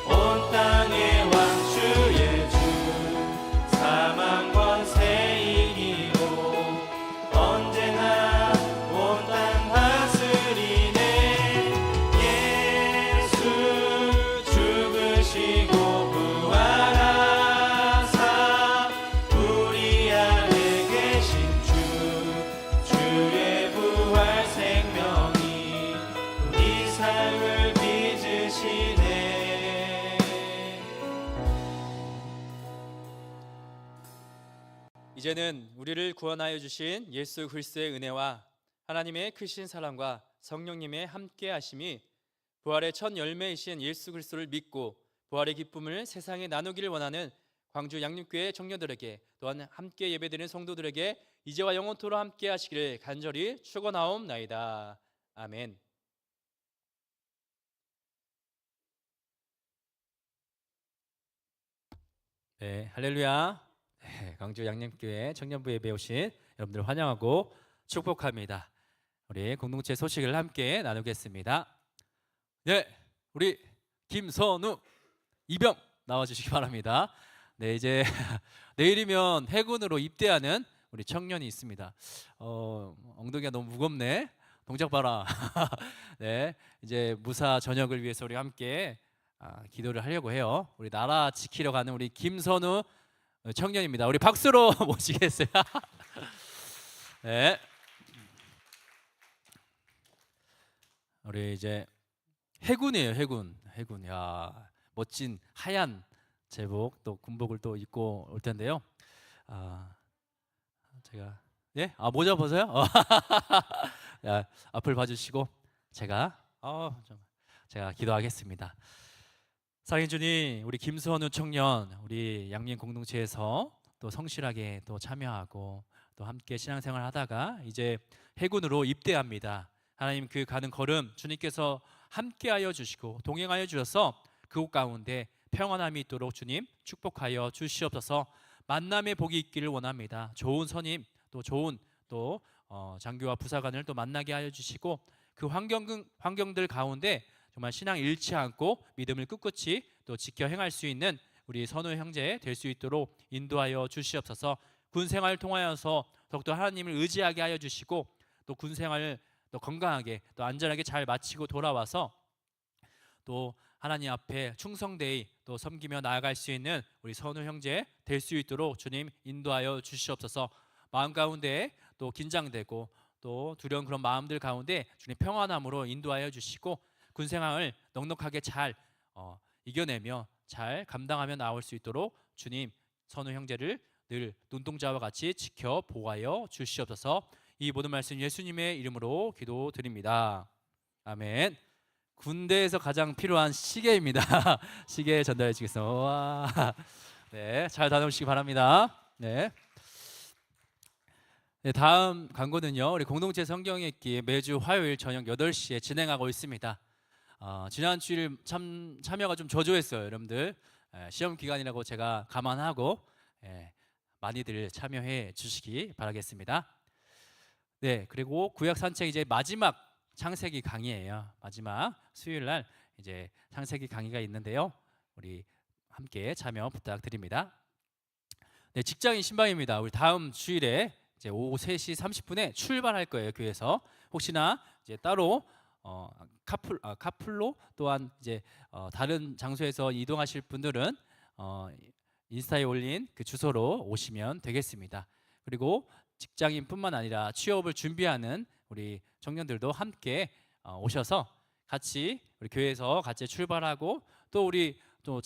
온 땅의 왕주의 주 사망 권세 이기고 언제나 온 땅 다스리네 예수 죽으시고 부활하사 우리 안에 계신 주 주의 부활 생명이 우리 삶을 빚으시네. 이제는 우리를 구원하여 주신 예수 그리스도의 은혜와 하나님의 크신 사랑과 성령님의 함께 하심이 부활의 첫 열매이신 예수 그리스도를 믿고 부활의 기쁨을 세상에 나누기를 원하는 광주 양육교회 청년들에게 또한 함께 예배드리는 성도들에게 이제와 영원토록 함께 하시기를 간절히 축원하옵나이다. 아멘. 네, 할렐루야. 네, 광주 양념교회 청년부 예배 오신 여러분들 환영하고 축복합니다. 우리 공동체 소식을 함께 나누겠습니다. 네, 우리 김선우 이병 나와주시기 바랍니다. 네, 이제 내일이면 해군으로 입대하는 우리 청년이 있습니다. 엉덩이가 너무 무겁네. 동작 봐라. 네, 이제 무사 전역을 위해서 우리 함께 기도를 하려고 해요. 우리 나라 지키러 가는 우리 김선우 청년입니다. 우리 박수로 모시겠어요. 네, 우리 이제 해군이에요. 해군. 야, 멋진 하얀 제복 또 군복을 또 입고 올 텐데요. 제가 모자 벗어요? 야, 앞을 봐주시고 제가 기도하겠습니다. 사랑해 주님, 우리 김선우 청년, 우리 양민 공동체에서 또 성실하게 또 참여하고 또 함께 신앙생활 하다가 이제 해군으로 입대합니다. 하나님 그 가는 걸음 주님께서 함께하여 주시고 동행하여 주셔서 그곳 가운데 평안함이 있도록 주님 축복하여 주시옵소서. 만남의 복이 있기를 원합니다. 좋은 선임 또 좋은 또 장교와 부사관을 또 만나게 하여 주시고 그 환경들 가운데 정말 신앙 잃지 않고 믿음을 꿋꿋이 또 지켜 행할 수 있는 우리 선우 형제 될 수 있도록 인도하여 주시옵소서. 군 생활을 통하여서 더욱더 하나님을 의지하게 하여 주시고 또 군 생활을 또 건강하게 또 안전하게 잘 마치고 돌아와서 또 하나님 앞에 충성되이 또 섬기며 나아갈 수 있는 우리 선우 형제 될 수 있도록 주님 인도하여 주시옵소서. 마음 가운데 또 긴장되고 또 두려운 그런 마음들 가운데 주님 평안함으로 인도하여 주시고 군 생활을 넉넉하게 잘 이겨내며 잘 감당하며 나올 수 있도록 주님 선우 형제를 늘 눈동자와 같이 지켜 보호하여 주시옵소서. 이 모든 말씀 예수님의 이름으로 기도드립니다. 아멘. 군대에서 가장 필요한 시계입니다. 시계 전달해 주겠습니다. 네, 잘 다녀오시기 바랍니다. 네. 네, 다음 광고는요. 우리 공동체 성경 읽기 매주 화요일 저녁 8시에 진행하고 있습니다. 지난 주일 참여가 좀 저조했어요, 여러분들. 시험 기간이라고 제가 감안하고 많이들 참여해 주시기 바라겠습니다. 네, 그리고 구약 산책 이제 마지막 창세기 강의예요. 마지막 수요일 날 이제 창세기 강의가 있는데요. 우리 함께 참여 부탁드립니다. 네, 직장인 신방입니다. 우리 다음 주일에 이제 오후 3시 30분에 출발할 거예요, 교회에서. 혹시나 이제 따로 카풀로 또한 이제 다른 장소에서 이동하실 분들은 인스타에 올린 그 주소로 오시면 되겠습니다. 그리고 직장인뿐만 아니라 취업을 준비하는 우리 청년들도 함께 오셔서 같이 우리 교회에서 같이 출발하고 또 우리 또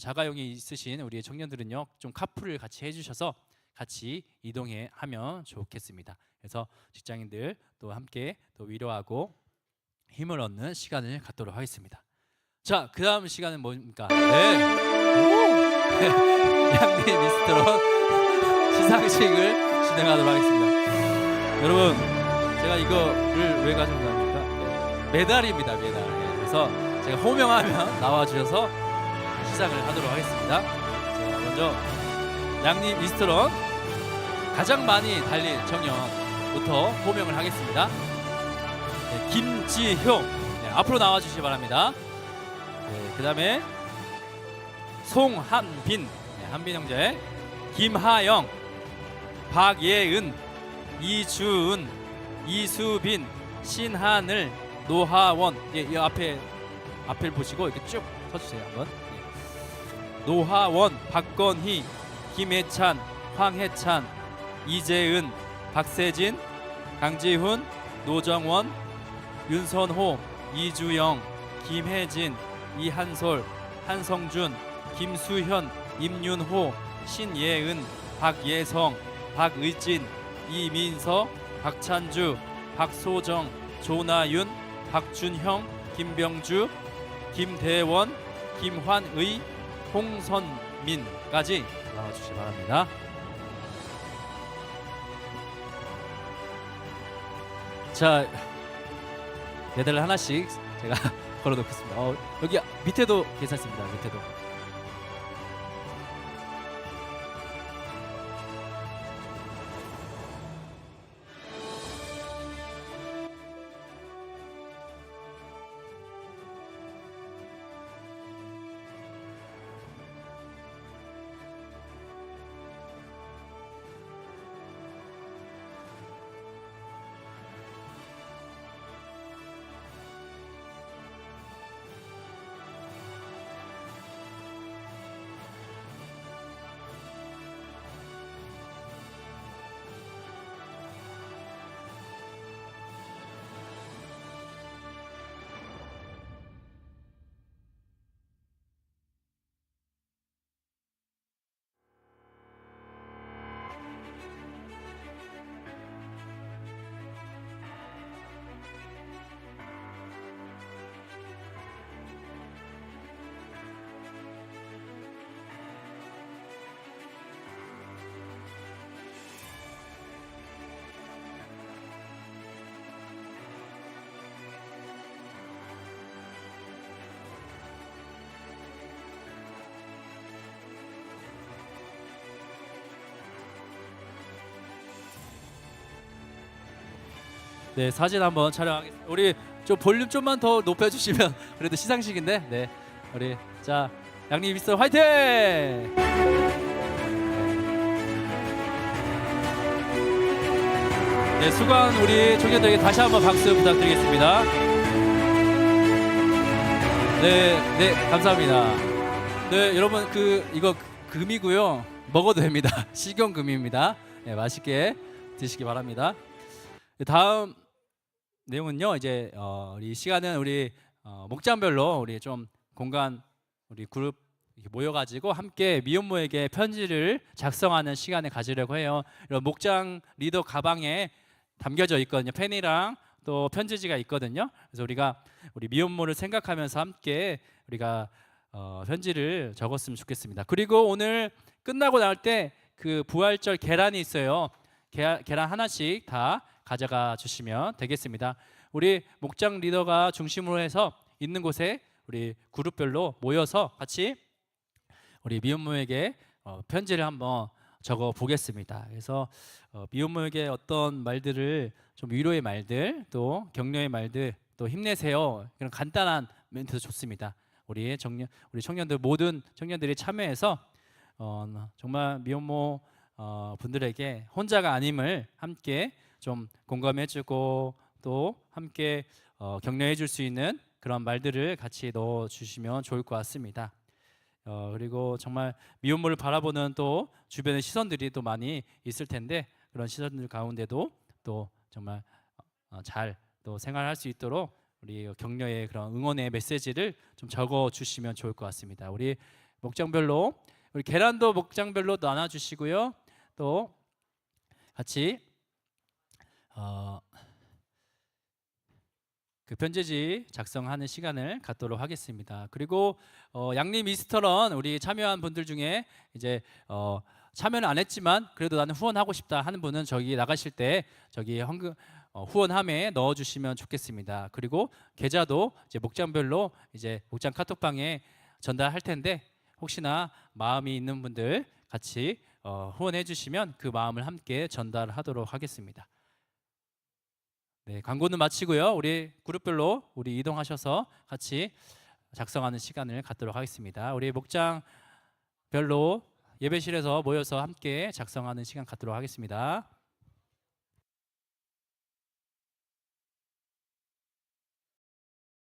자가용이 있으신 우리 청년들은요 좀 카풀을 같이 해주셔서 같이 이동해 하면 좋겠습니다. 그래서 직장인들 또 함께 또 위로하고 힘을 얻는 시간을 갖도록 하겠습니다. 자, 그 다음 시간은 뭡니까? 네. 양대 미스터로 시상식을 진행하도록 하겠습니다. 여러분, 제가 이거를 왜 가져온답니까? 메달입니다, 메달. 그래서 제가 호명하면 나와주셔서 시상을 하도록 하겠습니다. 자, 먼저 양립 미스터런 가장 많이 달린 청년부터 호명을 하겠습니다. 네, 김지효 앞으로 나와주시기 바랍니다. 네, 그 다음에 송한빈 한빈 형제, 김하영, 박예은, 이주은, 이수빈, 신하늘, 노하원. 이 앞에 보시고 이렇게 쭉 서주세요 한번. 노하원, 박건희, 김혜찬, 황혜찬, 이재은, 박세진, 강지훈, 노정원, 윤선호, 이주영, 김혜진, 이한솔, 한성준, 김수현, 임윤호, 신예은, 박예성, 박의진, 이민서, 박찬주, 박소정, 조나윤, 박준형, 김병주, 김대원, 김환의, 홍선민까지 나와주시기 바랍니다. 자, 메달을 하나씩 제가 걸어놓겠습니다. 여기 밑에도 괜찮습니다. 밑에도. 네, 사진 한번 촬영하겠습니다. 우리 좀 볼륨 좀만 더 높여주시면 그래도 시상식인데, 네, 우리 자 양님 미스터 화이팅! 네, 수고한 우리 청년들에게 다시 한번 박수 부탁드리겠습니다. 네, 네, 감사합니다. 네, 여러분 이거 금이고요. 먹어도 됩니다. 식용금입니다. 네, 맛있게 드시기 바랍니다. 다음 내용은요. 이제 우리 시간은 우리 목장별로 우리 좀 공간 우리 그룹 이렇게 모여가지고 함께 미혼모에게 편지를 작성하는 시간을 가지려고 해요. 이런 목장 리더 가방에 담겨져 있거든요. 펜이랑 또 편지지가 있거든요. 그래서 우리가 우리 미혼모를 생각하면서 함께 우리가 편지를 적었으면 좋겠습니다. 그리고 오늘 끝나고 나올 때 그 부활절 계란이 있어요. 계란 하나씩 다 가져가 주시면 되겠습니다. 우리 목장 리더가 중심으로 해서 있는 곳에 우리 그룹별로 모여서 같이 우리 미혼모에게 편지를 한번 적어 보겠습니다. 그래서 미혼모에게 어떤 말들을 좀 위로의 말들, 또 격려의 말들, 또 힘내세요. 이런 간단한 멘트도 좋습니다. 우리 청년들 모든 청년들이 참여해서 정말 미혼모 분들에게 혼자가 아님을 함께 좀 공감해주고 또 함께 격려해줄 수 있는 그런 말들을 같이 넣어주시면 좋을 것 같습니다. 그리고 정말 미혼모를 바라보는 또 주변의 시선들이 또 많이 있을 텐데 그런 시선들 가운데도 또 정말 잘 또 생활할 수 있도록 우리 격려의 그런 응원의 메시지를 좀 적어 주시면 좋을 것 같습니다. 우리 목장별로 우리 계란도 목장별로 나눠 주시고요. 또 같이 그 편지지 작성하는 시간을 갖도록 하겠습니다. 그리고 양리 미스터런 우리 참여한 분들 중에 이제 참여는 안 했지만 그래도 나는 후원하고 싶다 하는 분은 저기 나가실 때 저기 헌금 후원함에 넣어주시면 좋겠습니다. 그리고 계좌도 이제 목장별로 이제 목장 카톡방에 전달할 텐데 혹시나 마음이 있는 분들 같이 후원해 주시면 그 마음을 함께 전달하도록 하겠습니다. 네, 광고는 마치고요. 우리 그룹별로 우리 이동하셔서 같이 작성하는 시간을 갖도록 하겠습니다. 우리 목장별로 예배실에서 모여서 함께 작성하는 시간 갖도록 하겠습니다.